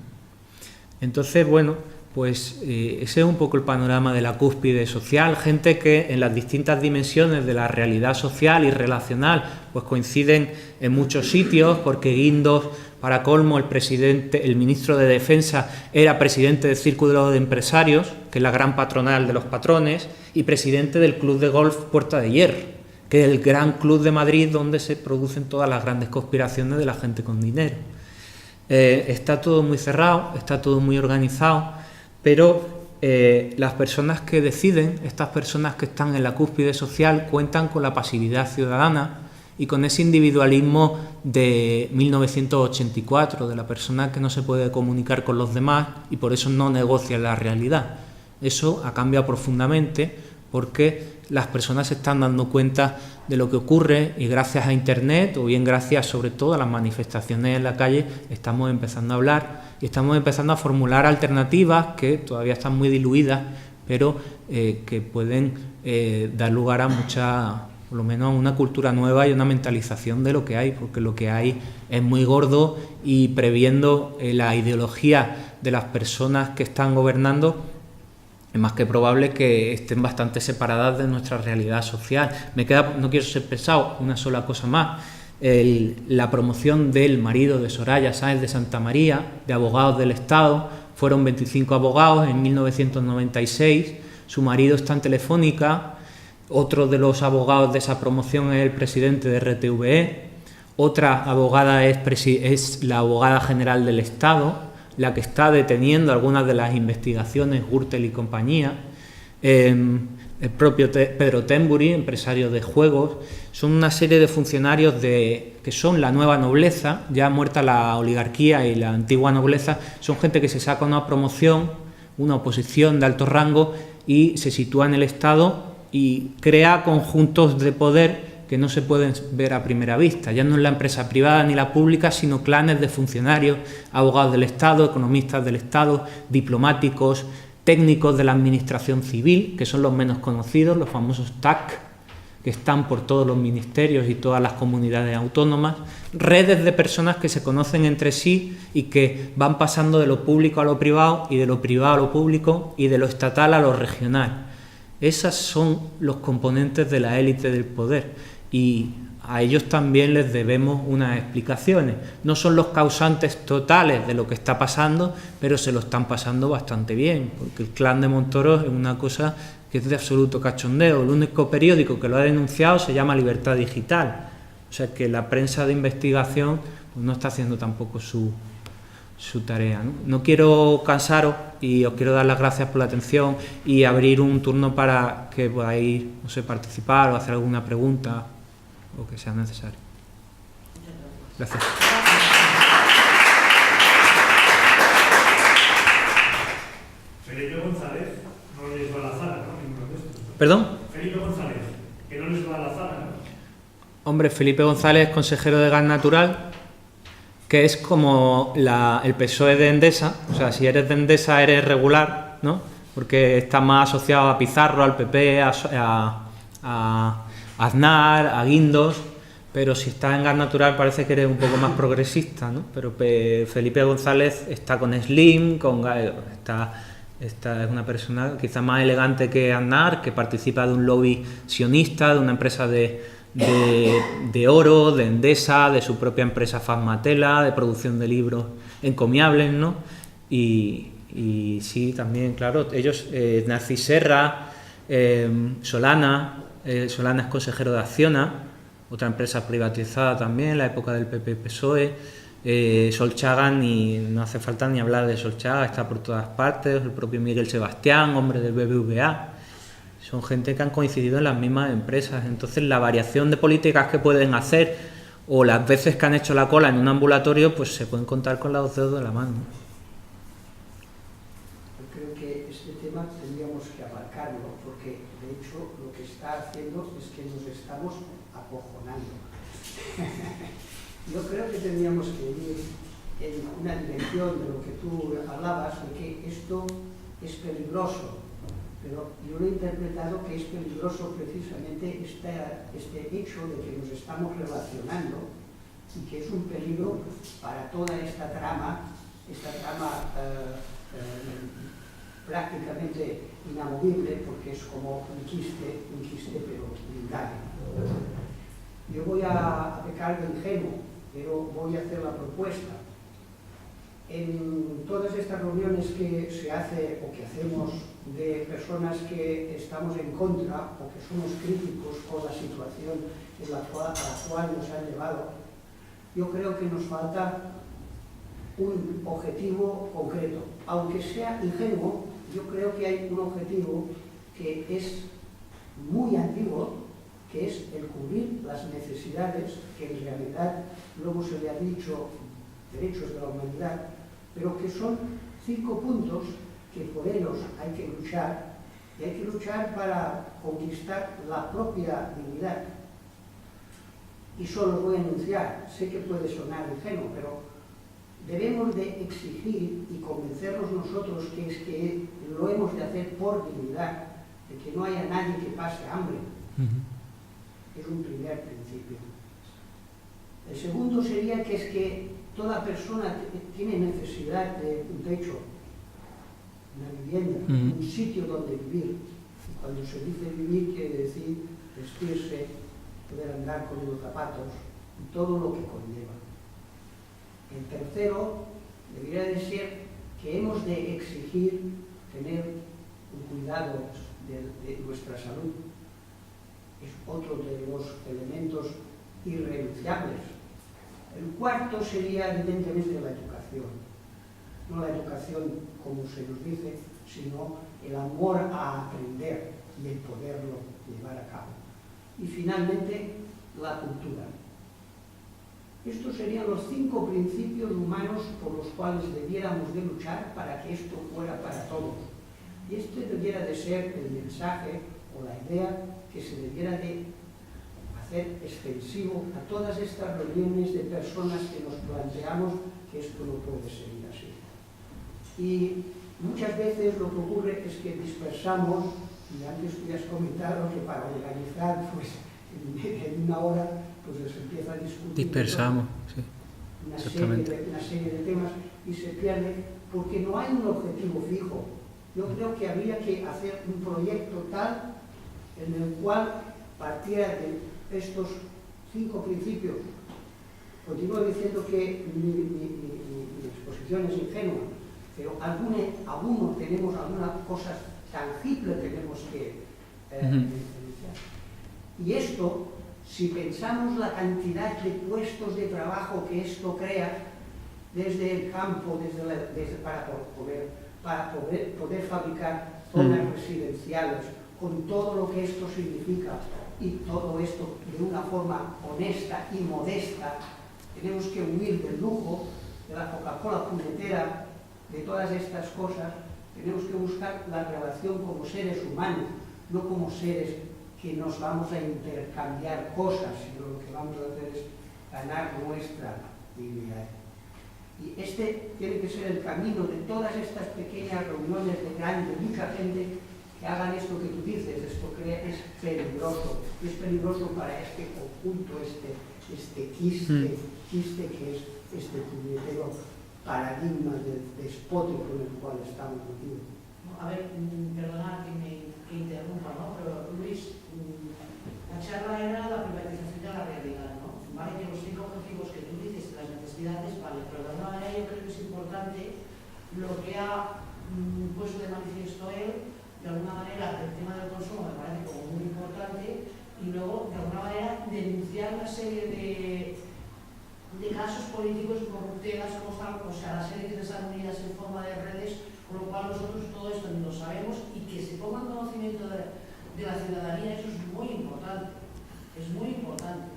Entonces, bueno, pues ese es un poco el panorama de la cúspide social, gente que en las distintas dimensiones de la realidad social y relacional pues coinciden en muchos sitios, porque Guindos, para colmo, el ministro de Defensa era presidente del Círculo de Empresarios, que es la gran patronal de los patrones, y presidente del Club de Golf Puerta de Hierro, que es el gran club de Madrid donde se producen todas las grandes conspiraciones de la gente con dinero. Está todo muy cerrado, está todo muy organizado, pero las personas que deciden, estas personas que están en la cúspide social, cuentan con la pasividad ciudadana y con ese individualismo de 1984, de la persona que no se puede comunicar con los demás y por eso no negocia la realidad. Eso ha cambiado profundamente porque las personas se están dando cuenta de lo que ocurre y gracias a Internet, o bien gracias sobre todo a las manifestaciones en la calle, estamos empezando a hablar y estamos empezando a formular alternativas que todavía están muy diluidas, pero que pueden dar lugar a mucha, por lo menos a una cultura nueva y una mentalización de lo que hay, porque lo que hay es muy gordo y previendo la ideología de las personas que están gobernando, es más que probable que estén bastante separadas de nuestra realidad social. Me queda, no quiero ser pesado, una sola cosa más. La promoción del marido de Soraya Sáenz de Santa María, de abogados del Estado, fueron 25 abogados en 1996, su marido está en Telefónica, otro de los abogados de esa promoción es el presidente de RTVE, otra abogada es la abogada general del Estado, la que está deteniendo algunas de las investigaciones, Gürtel y compañía. el propio Pedro Tembury, empresario de juegos. Son una serie de funcionarios que son la nueva nobleza, ya muerta la oligarquía y la antigua nobleza. Son gente que se saca una promoción, una oposición de alto rango y se sitúa en el Estado y crea conjuntos de poder que no se pueden ver a primera vista. Ya no es la empresa privada ni la pública, sino clanes de funcionarios, abogados del Estado, economistas del Estado, diplomáticos, técnicos de la administración civil, que son los menos conocidos, los famosos TAC, que están por todos los ministerios y todas las comunidades autónomas, redes de personas que se conocen entre sí y que van pasando de lo público a lo privado y de lo privado a lo público y de lo estatal a lo regional. Esos son los componentes de la élite del poder y a ellos también les debemos unas explicaciones. No son los causantes totales de lo que está pasando, pero se lo están pasando bastante bien, porque el clan de Montoro es una cosa que es de absoluto cachondeo. El único periódico que lo ha denunciado se llama Libertad Digital. O sea que la prensa de investigación pues, no está haciendo tampoco su tarea, ¿no? No quiero cansaros y os quiero dar las gracias por la atención y abrir un turno para que podáis, no sé, participar o hacer alguna pregunta o que sea necesario. Gracias. Felipe González no les va a la zaga, ¿no? Ninguno de estos. ¿Perdón? Felipe González, que no les va a la zaga, ¿no? Hombre, Felipe González, consejero de Gas Natural, que es como el PSOE de Endesa. O sea, si eres de Endesa eres regular, ¿no? Porque está más asociado a Pizarro, al PP, a Aznar, a Guindos, pero si estás en Gas Natural parece que eres un poco más progresista, ¿no? Pero Felipe González está con Slim, esta es una persona quizá más elegante que Aznar, que participa de un lobby sionista, de una empresa de oro, de Endesa, de su propia empresa Fasmatela, de producción de libros encomiables, ¿no? Y sí, también, claro, ellos, Narcís Serra, Solana es consejero de Acciona, otra empresa privatizada también en la época del PP-PSOE, Solchaga, no hace falta ni hablar de Solchaga, está por todas partes, el propio Miguel Sebastián, hombre del BBVA. Son gente que han coincidido en las mismas empresas. Entonces, la variación de políticas que pueden hacer o las veces que han hecho la cola en un ambulatorio, pues se pueden contar con los dedos de la mano. Yo creo que este tema tendríamos que abarcarlo, porque de hecho lo que está haciendo es que nos estamos acojonando. Yo creo que tendríamos que ir en una dirección de lo que tú hablabas, de que esto es peligroso. Pero yo lo he interpretado que es peligroso precisamente este hecho de que nos estamos relacionando y que es un peligro para toda esta trama prácticamente inamovible, porque es como un quiste pero blindado. Yo voy a pecar de ingenuo, pero voy a hacer la propuesta. En todas estas reuniones que se hace o que hacemos de personas que estamos en contra o que somos críticos con la situación a la cual nos han llevado, yo creo que nos falta un objetivo concreto. Aunque sea ingenuo, yo creo que hay un objetivo que es muy antiguo, que es el cubrir las necesidades que en realidad luego se le ha dicho derechos de la humanidad, pero que son 5 puntos que por ellos hay que luchar, y hay que luchar para conquistar la propia dignidad. Y solo voy a enunciar, sé que puede sonar ingenuo, pero debemos de exigir y convencernos nosotros que es que lo hemos de hacer por dignidad, de que no haya nadie que pase hambre. Es un primer principio. El segundo sería que es que toda persona tiene necesidad de un techo, una vivienda, un sitio donde vivir. Y cuando se dice vivir quiere decir vestirse, poder andar con los zapatos y todo lo que conlleva. El tercero debería de ser que hemos de exigir tener un cuidado de nuestra salud. Es otro de los elementos irrenunciables. El cuarto sería evidentemente la educación. No la educación como se nos dice, sino el amor a aprender. y el poderlo llevar a cabo. Y finalmente, la cultura. Estos serían los 5 principios humanos por los cuales debiéramos de luchar para que esto fuera para todos. Y este debiera de ser el mensaje o la idea que se debiera de hacer extensivo a todas estas reuniones de personas que nos planteamos que esto no puede seguir así. Y muchas veces lo que ocurre es que dispersamos, y antes tú ya has comentado que para organizar pues, en una hora pues se empieza a discutir Dispersamos, sí. una serie de temas y se pierde porque no hay un objetivo fijo. Yo creo que habría que hacer un proyecto tal en el cual partiera de estos 5 principios. Continúo diciendo que mi exposición es ingenua, pero algunos tenemos alguna cosa tangible tenemos que iniciar. Y esto, si pensamos la cantidad de puestos de trabajo que esto crea, desde el campo, para poder fabricar zonas residenciales, con todo lo que esto significa, y todo esto de una forma honesta y modesta, tenemos que huir del lujo, de la Coca-Cola puñetera, de todas estas cosas. Tenemos que buscar la relación como seres humanos, no como seres que nos vamos a intercambiar cosas, sino lo que vamos a hacer es ganar nuestra dignidad. Y este tiene que ser el camino de todas estas pequeñas reuniones de mucha gente que hagan esto que tú dices. Esto es peligroso. Es peligroso para este conjunto, este quiste que es este puñetero paradigma despótico en el cual estamos metidos. A ver, perdona que interrumpa, ¿no? Pero Luis, la charla era la privatización de la realidad, ¿no? Vale, que los 5 objetivos que tú dices, las necesidades, vale, pero de alguna manera yo creo que es importante lo que ha puesto de manifiesto él, de alguna manera el tema del consumo me parece como muy importante, y luego de alguna manera denunciar una serie de casos políticos corruptelas, o sea, la serie que están unidas en forma de redes, con lo cual nosotros todo esto lo sabemos y que se ponga en conocimiento de la ciudadanía. Eso es muy importante, es muy importante.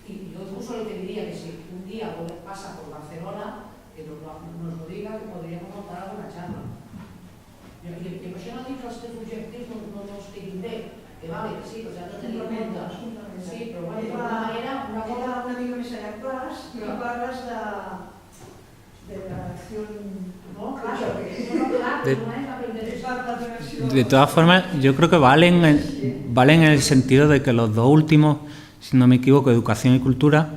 Y yo incluso le pediría que si un día pasa por Barcelona, que nos lo diga, que podríamos montar alguna charla. I això no dic que els teus objectius no els quedin bé, que vale, que sí, que ja no tenim en compte. Sí, però bueno, d'alguna manera... Una mica més allà clars, i parles de la acció... No, claro, De todas formas, yo creo que valen en el sentido de que los 2 últimos, si no me equivoco, educación y cultura,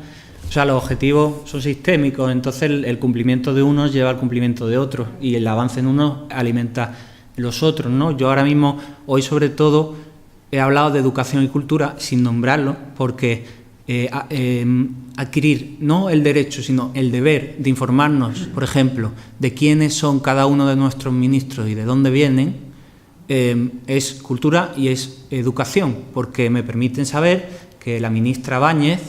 o sea, los objetivos son sistémicos, entonces el cumplimiento de unos lleva al cumplimiento de otros y el avance en unos alimenta los otros, ¿no? Yo ahora mismo, hoy sobre todo, he hablado de educación y cultura sin nombrarlo, porque adquirir no el derecho, sino el deber de informarnos, por ejemplo, de quiénes son cada uno de nuestros ministros y de dónde vienen, es cultura y es educación, porque me permiten saber que la ministra Báñez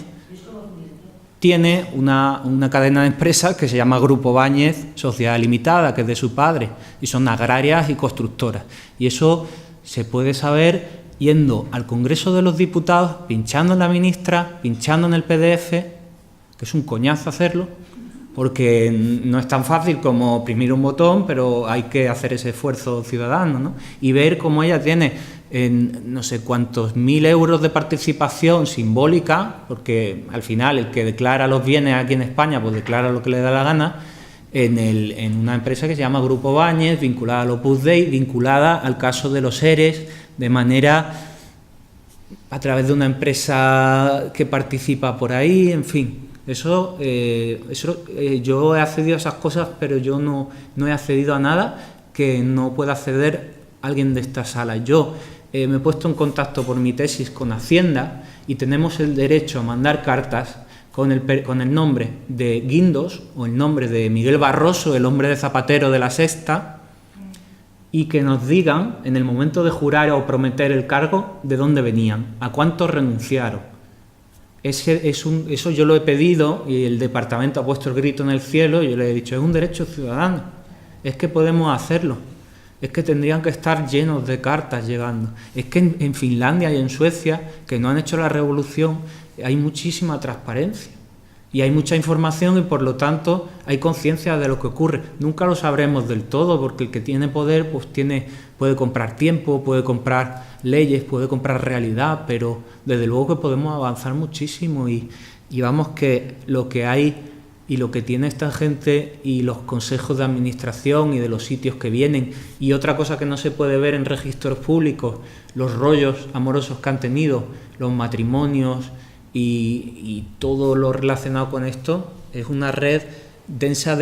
tiene una cadena de empresas que se llama Grupo Báñez Sociedad Limitada, que es de su padre, y son agrarias y constructoras. Y eso se puede saber yendo al Congreso de los Diputados, pinchando en la ministra, pinchando en el PDF, que es un coñazo hacerlo, porque no es tan fácil como oprimir un botón, pero hay que hacer ese esfuerzo ciudadano, ¿no? Y ver cómo ella tiene no sé cuántos 1.000 euros de participación simbólica, porque al final el que declara los bienes aquí en España, pues declara lo que le da la gana, en una empresa que se llama Grupo Báñez, vinculada al Opus Dei, vinculada al caso de los ERES, de manera a través de una empresa que participa por ahí, en fin. Yo he accedido a esas cosas, pero yo no he accedido a nada que no pueda acceder alguien de esta sala. Yo me he puesto en contacto por mi tesis con Hacienda y tenemos el derecho a mandar cartas con el nombre de Guindos o el nombre de Miguel Barroso, el hombre de Zapatero de la Sexta, y que nos digan en el momento de jurar o prometer el cargo de dónde venían, a cuántos renunciaron. Eso yo lo he pedido y el departamento ha puesto el grito en el cielo y yo le he dicho, es un derecho ciudadano, es que podemos hacerlo. es que tendrían que estar llenos de cartas llegando. Es que en Finlandia y en Suecia, que no han hecho la revolución, hay muchísima transparencia y hay mucha información y por lo tanto hay conciencia de lo que ocurre. Nunca lo sabremos del todo porque el que tiene poder pues puede comprar tiempo, puede comprar leyes, puede comprar realidad, pero desde luego que podemos avanzar muchísimo y vamos que lo que hay y lo que tiene esta gente y los consejos de administración y de los sitios que vienen, y otra cosa que no se puede ver en registros públicos, los rollos amorosos que han tenido, los matrimonios y todo lo relacionado con esto, es una red densa,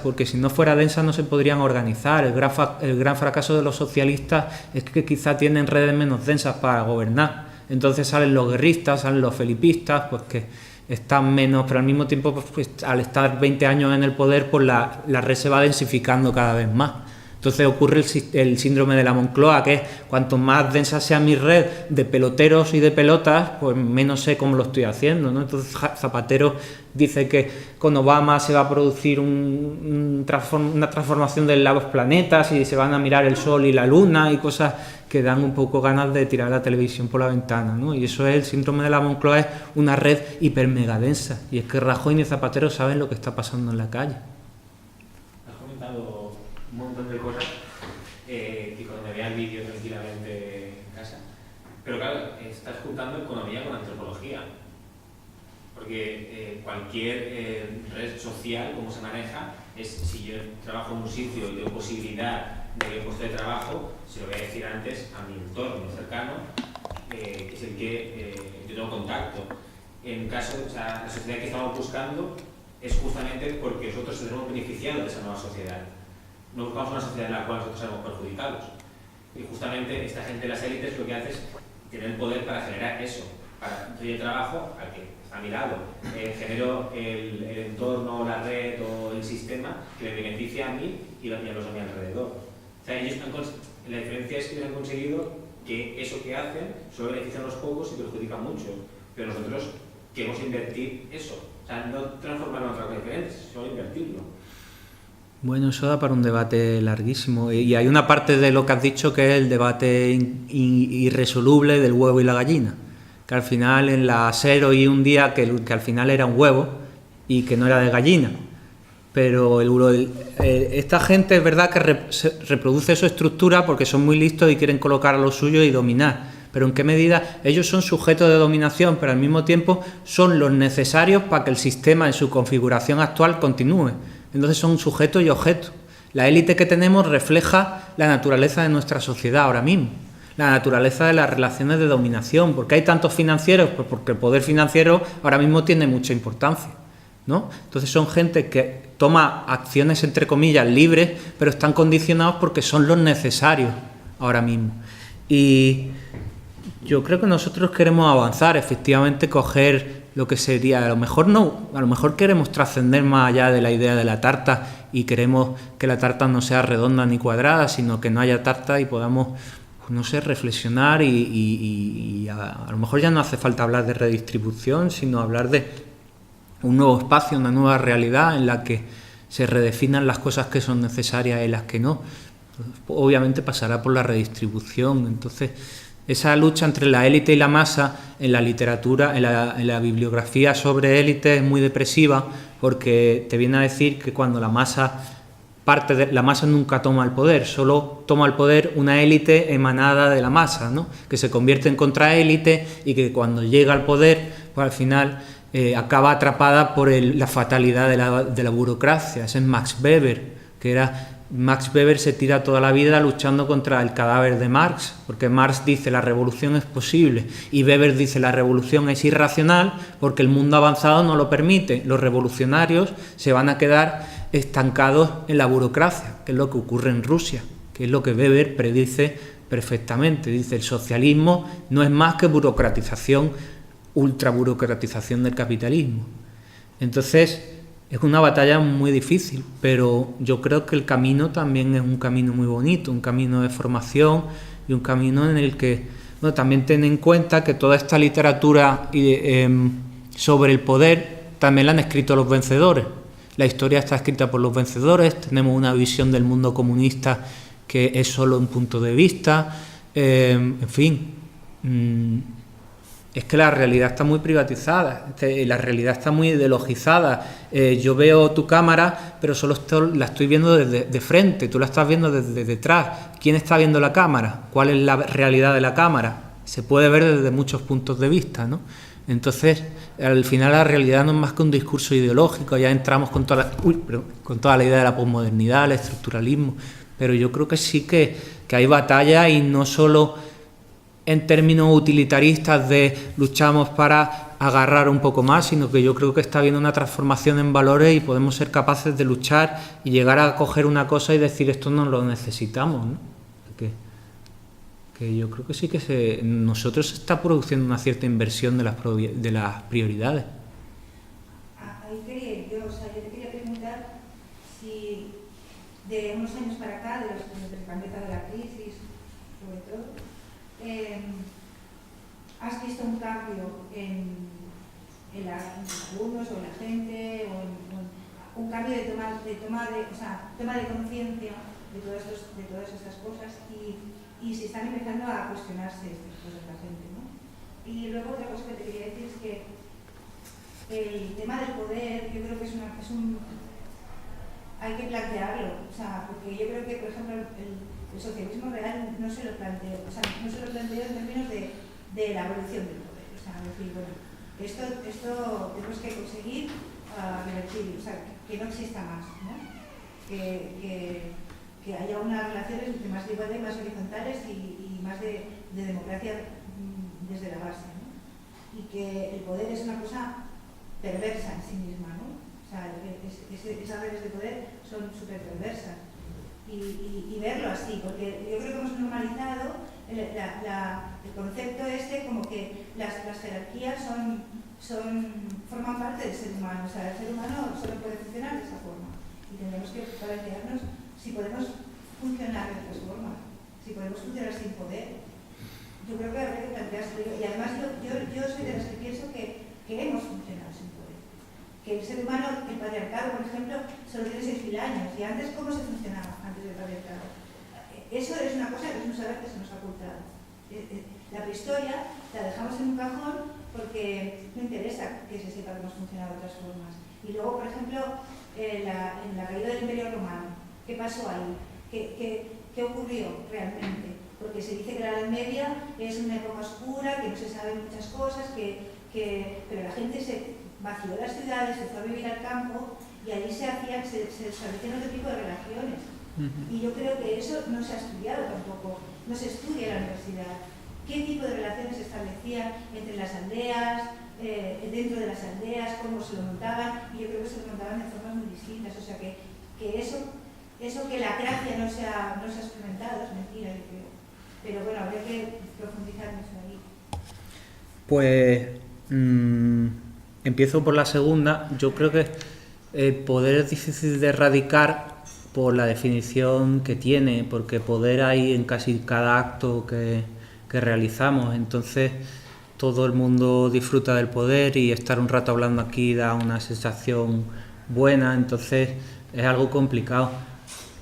porque si no fuera densa no se podrían organizar. El gran fracaso de los socialistas es que quizá tienen redes menos densas para gobernar. Entonces salen los guerristas, salen los felipistas, pues que están menos, pero al mismo tiempo pues, al estar 20 años en el poder, pues la red se va densificando cada vez más. Entonces ocurre el síndrome de la Moncloa, que es cuanto más densa sea mi red de peloteros y de pelotas, pues menos sé cómo lo estoy haciendo, ¿no? Entonces Zapatero dice que con Obama se va a producir una transformación de los planetas y se van a mirar el Sol y la Luna y cosas que dan un poco ganas de tirar la televisión por la ventana, ¿no? Y eso es el síndrome de la Moncloa, es una red hiper mega densa. Y es que Rajoy ni Zapatero saben lo que está pasando en la calle. Has comentado un montón de cosas que cuando me vea el vídeo tranquilamente en casa. Pero claro, estás juntando economía con antropología. Porque cualquier red social, como se maneja, es si yo trabajo en un sitio y tengo posibilidad de que un puesto de trabajo, se lo voy a decir antes a mi entorno cercano, que es el que yo tengo contacto. En caso, o sea, la sociedad que estamos buscando es justamente porque nosotros nos hemos beneficiado de esa nueva sociedad. No buscamos una sociedad en la cual nosotros seamos perjudicados. Y justamente esta gente de las élites lo que hace es tener el poder para generar eso. Para yo trabajo al que está a mi lado, genero el entorno, la red o el sistema que me beneficia a mí y a los a mi alrededor. O sea, la diferencia es que ellos han conseguido que eso que hacen solo beneficia a los pocos y perjudica mucho. Pero nosotros queremos invertir eso. O sea, no transformarlo en otra cosa diferente, solo invertirlo. Bueno, eso da para un debate larguísimo. Y hay una parte de lo que has dicho que es el debate irresoluble del huevo y la gallina. Que al final en la SER oí un día que al final era un huevo y que no era de gallina. Pero esta gente es verdad que reproduce su estructura porque son muy listos y quieren colocar a lo suyo y dominar. Pero en qué medida ellos son sujetos de dominación, pero al mismo tiempo son los necesarios para que el sistema en su configuración actual continúe. Entonces son sujetos y objetos. La élite que tenemos refleja la naturaleza de nuestra sociedad ahora mismo, la naturaleza de las relaciones de dominación. ¿Por qué hay tantos financieros? Pues porque el poder financiero ahora mismo tiene mucha importancia, ¿no? Entonces son gente que toma acciones entre comillas libres, pero están condicionados porque son los necesarios ahora mismo. Y yo creo que nosotros queremos avanzar, efectivamente coger lo que sería, a lo mejor queremos trascender más allá de la idea de la tarta y queremos que la tarta no sea redonda ni cuadrada, sino que no haya tarta y podamos, no sé, reflexionar y a lo mejor ya no hace falta hablar de redistribución, sino hablar de un nuevo espacio, una nueva realidad en la que se redefinan las cosas que son necesarias y las que no. Obviamente pasará por la redistribución. Entonces, esa lucha entre la élite y la masa en la literatura, en la bibliografía sobre élite es muy depresiva porque te viene a decir que cuando la masa nunca toma el poder, solo toma el poder una élite emanada de la masa, ¿no? Que se convierte en contraélite y que cuando llega al poder, pues al final acaba atrapada por la fatalidad de la burocracia. Ese es Max Weber, Max Weber se tira toda la vida luchando contra el cadáver de Marx, porque Marx dice la revolución es posible y Weber dice la revolución es irracional porque el mundo avanzado no lo permite. Los revolucionarios se van a quedar estancados en la burocracia, que es lo que ocurre en Rusia, que es lo que Weber predice perfectamente. Dice el socialismo no es más que burocratización, ultraburocratización del capitalismo. Entonces es una batalla muy difícil, pero yo creo que el camino también es un camino muy bonito, un camino de formación y un camino en el que, bueno, también ten en cuenta que toda esta literatura sobre el poder también la han escrito los vencedores. La historia está escrita por los vencedores, tenemos una visión del mundo comunista que es solo un punto de vista, en fin, es que la realidad está muy privatizada, la realidad está muy ideologizada. Yo veo tu cámara, pero solo la estoy viendo de frente, tú la estás viendo desde detrás. ¿Quién está viendo la cámara? ¿Cuál es la realidad de la cámara? Se puede ver desde muchos puntos de vista, ¿no? Entonces, al final la realidad no es más que un discurso ideológico, ya entramos con toda la idea de la posmodernidad, el estructuralismo, pero yo creo que sí que hay batalla, y no solo en términos utilitaristas de luchamos para agarrar un poco más, sino que yo creo que está habiendo una transformación en valores y podemos ser capaces de luchar y llegar a coger una cosa y decir esto no lo necesitamos, ¿no? Que yo creo que sí que nosotros se está produciendo una cierta inversión de las prioridades. Ahí quería ir yo, o sea, yo te quería preguntar si de unos años para acá, desde que ha empezado la crisis, sobre todo, ¿has visto un cambio en los alumnos o en la gente, o un cambio de toma de conciencia de todas estas cosas, y se están empezando a cuestionarse estas cosas la gente, ¿no? Y luego otra cosa que te quería decir es que el tema del poder, yo creo que hay que plantearlo, o sea, porque yo creo que, por ejemplo, el socialismo real no se lo planteó, en términos de la evolución del poder, o sea, decir, bueno, esto tenemos que conseguir revertir, o sea, que no exista más, ¿no? Que haya unas relaciones más de igualdad y más horizontales y más de democracia desde la base, ¿no? Y que el poder es una cosa perversa en sí misma, ¿no? O sea, esas redes de poder son súper perversas. Y verlo así, porque yo creo que hemos normalizado el concepto como que las jerarquías forman parte del ser humano, o sea, el ser humano solo puede funcionar de esa forma, y tendremos que plantearnos si podemos funcionar de otras formas, si podemos funcionar sin poder. Yo creo que habría que plantearse, y además yo soy de las que pienso que hemos funcionado sin poder, que el ser humano, el patriarcado, por ejemplo, solo tiene 6.000 años, y antes, ¿cómo se funcionaba antes del patriarcado? Eso es una cosa que es un saber que se nos ha ocultado. La prehistoria la dejamos en un cajón porque no interesa que se sepa cómo funcionaba de otras formas. Y luego, por ejemplo, en la caída del Imperio Romano, ¿qué pasó ahí? ¿Qué ocurrió realmente? Porque se dice que la Edad Media es una época oscura, que no se saben muchas cosas, pero la gente se vació las ciudades, se fue a vivir al campo, y allí se establecieron otro tipo de relaciones. Y yo creo que eso no se ha estudiado tampoco, no se estudia en la universidad. ¿Qué tipo de relaciones se establecían entre las aldeas, dentro de las aldeas, cómo se lo montaban? Y yo creo que se lo montaban de formas muy distintas. O sea que eso que la gracia no se ha experimentado es mentira, yo creo. Pero bueno, habría que profundizar mucho ahí. Pues empiezo por la segunda. Yo creo que el poder es difícil de erradicar por la definición que tiene, porque poder hay en casi cada acto que realizamos. Entonces todo el mundo disfruta del poder, y estar un rato hablando aquí da una sensación buena. Entonces es algo complicado.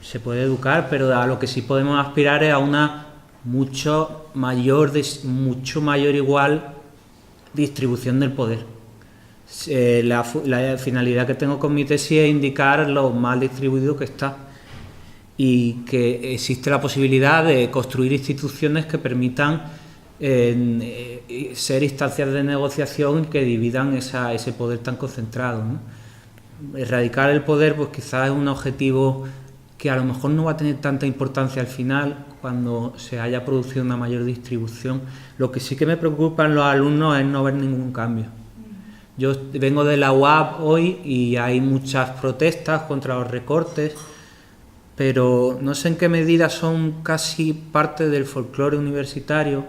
Se puede educar, pero a lo que sí podemos aspirar es a una mucho mayor igual distribución del poder. La finalidad que tengo con mi tesis es indicar lo mal distribuido que está, y que existe la posibilidad de construir instituciones que permitan ser instancias de negociación que dividan ese poder tan concentrado, ¿no? Erradicar el poder, pues quizás es un objetivo que a lo mejor no va a tener tanta importancia al final, cuando se haya producido una mayor distribución. Lo que sí que me preocupa en los alumnos es no ver ningún cambio. Yo vengo de la UAB hoy y hay muchas protestas contra los recortes, pero no sé en qué medida son casi parte del folclore universitario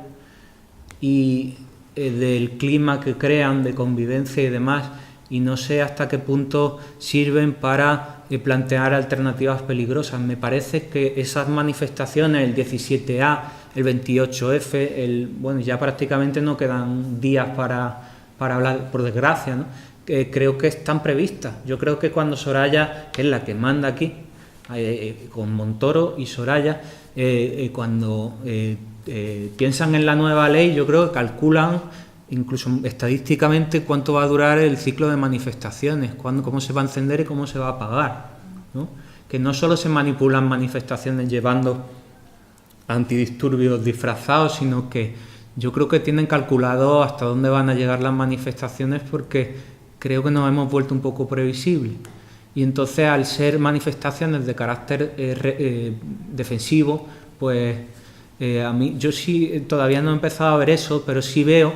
y del clima que crean de convivencia y demás, y no sé hasta qué punto sirven para plantear alternativas peligrosas. Me parece que esas manifestaciones, el 17A, el 28F, bueno, ya prácticamente no quedan días para hablar, por desgracia, ¿no? Creo que están previstas. Yo creo que cuando Soraya, que es la que manda aquí, con Montoro y Soraya, cuando piensan en la nueva ley, yo creo que calculan incluso estadísticamente cuánto va a durar el ciclo de manifestaciones, cómo se va a encender y cómo se va a apagar, ¿no? Que no solo se manipulan manifestaciones llevando antidisturbios disfrazados, sino que yo creo que tienen calculado hasta dónde van a llegar las manifestaciones, porque creo que nos hemos vuelto un poco previsibles. Y entonces, al ser manifestaciones de carácter defensivo, pues a mí, yo sí todavía no he empezado a ver eso, pero sí veo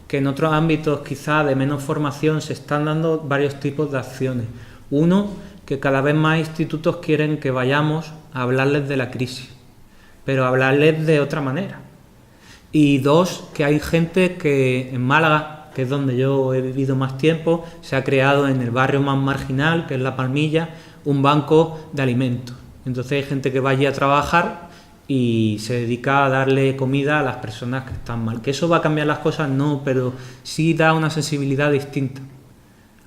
que en otros ámbitos quizá de menos formación se están dando varios tipos de acciones. Uno, que cada vez más institutos quieren que vayamos a hablarles de la crisis, pero a hablarles de otra manera. Y dos, que hay gente que en Málaga, que es donde yo he vivido más tiempo, se ha creado en el barrio más marginal, que es La Palmilla, un banco de alimentos. Entonces hay gente que va allí a trabajar y se dedica a darle comida a las personas que están mal. ¿Que eso va a cambiar las cosas? No, pero sí da una sensibilidad distinta.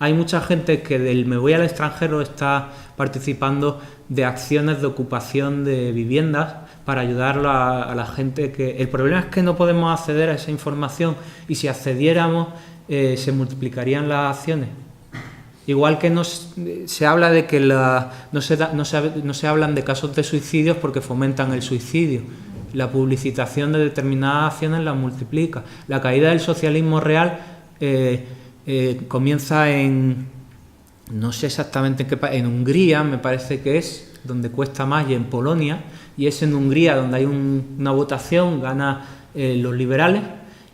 Hay mucha gente que del Me Voy al Extranjero está participando de acciones de ocupación de viviendas para ayudar a la gente que... El problema es que no podemos acceder a esa información, y si accediéramos se multiplicarían las acciones. Igual que se habla de que no se hablan de casos de suicidios porque fomentan el suicidio. La publicitación de determinadas acciones las multiplica. La caída del socialismo real comienza no sé exactamente en qué país, en Hungría me parece que es, donde cuesta más, y en Polonia, y es en Hungría donde hay una votación, gana los liberales,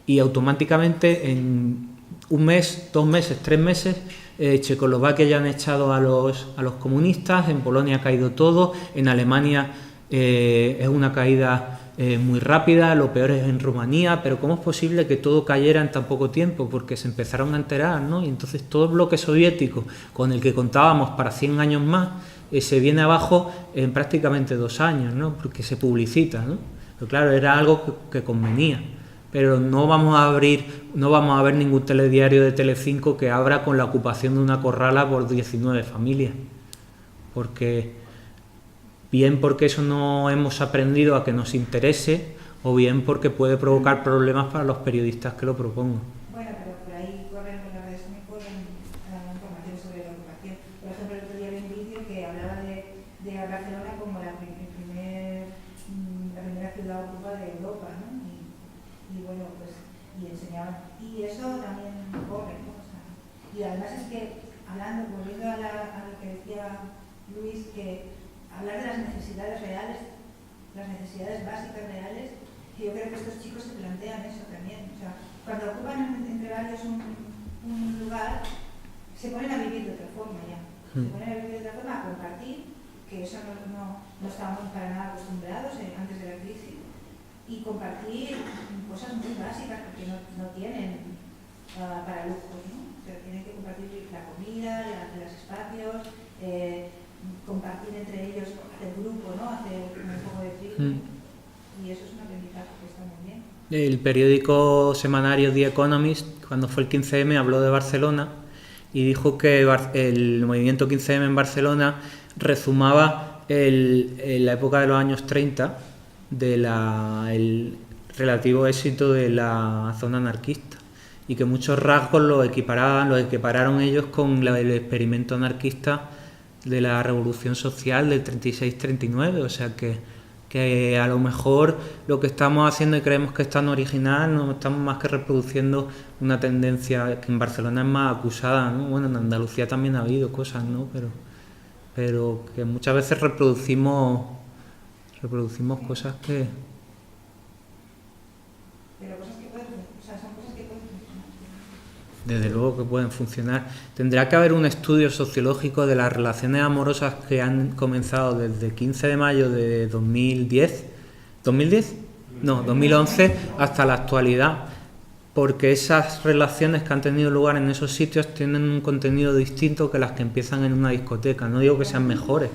y automáticamente en un mes, 2 meses, 3 meses, Checoslovaquia ya han echado a los comunistas, en Polonia ha caído todo, en Alemania es una caída muy rápida, lo peor es en Rumanía, pero ¿cómo es posible que todo cayera en tan poco tiempo? Porque se empezaron a enterar, ¿no? Y entonces todo el bloque soviético con el que contábamos para 100 años más se viene abajo en prácticamente 2 años, ¿no? Porque se publicita, ¿no? Pero claro, era algo que convenía. Pero no vamos a ver ningún telediario de Telecinco que abra con la ocupación de una corrala por 19 familias. Bien porque eso no hemos aprendido a que nos interese, o bien porque puede provocar problemas para los periodistas que lo propongan. Bueno, pero por ahí corren con las redes también información sobre la ocupación. Por ejemplo, el otro día vi un vídeo que hablaba de Barcelona como la primera ciudad ocupada de Europa, ¿no? Y bueno, pues, y enseñaban. Y eso también corre, ¿no? O sea, y además es que, volviendo a lo que decía Luis, que hablar de las necesidades reales, las necesidades básicas reales, y yo creo que estos chicos se plantean eso también. O sea, cuando ocupan entre varios un lugar, se ponen a vivir de otra forma ya. Se ponen a vivir de otra forma, a compartir, que eso no estábamos para nada acostumbrados antes de la crisis, y compartir cosas muy básicas, porque no tienen para lujo, ¿no? O sea, tienen que compartir la comida, los espacios, compartir entre ellos, hacer grupo, ¿no? Hacer un poco de tribu, y eso es un aprendizaje que está muy bien. El periódico semanario The Economist, cuando fue el 15M, habló de Barcelona y dijo que el movimiento 15M en Barcelona rezumaba la época de los años 30 del relativo éxito de la zona anarquista, y que muchos rasgos los equipararon ellos con el experimento anarquista de la revolución social del 36-39, o sea que a lo mejor lo que estamos haciendo y creemos que es tan original, no estamos más que reproduciendo una tendencia que en Barcelona es más acusada, ¿no? Bueno, en Andalucía también ha habido cosas, ¿no? Pero que muchas veces reproducimos cosas que... Pero cosas que pueden, o sea, son cosas que pueden funcionar. Desde luego que pueden funcionar. Tendrá que haber un estudio sociológico de las relaciones amorosas que han comenzado desde 15 de mayo de 2010. ¿2010? No, 2011 hasta la actualidad, porque esas relaciones que han tenido lugar en esos sitios tienen un contenido distinto que las que empiezan en una discoteca. No digo que sean mejores,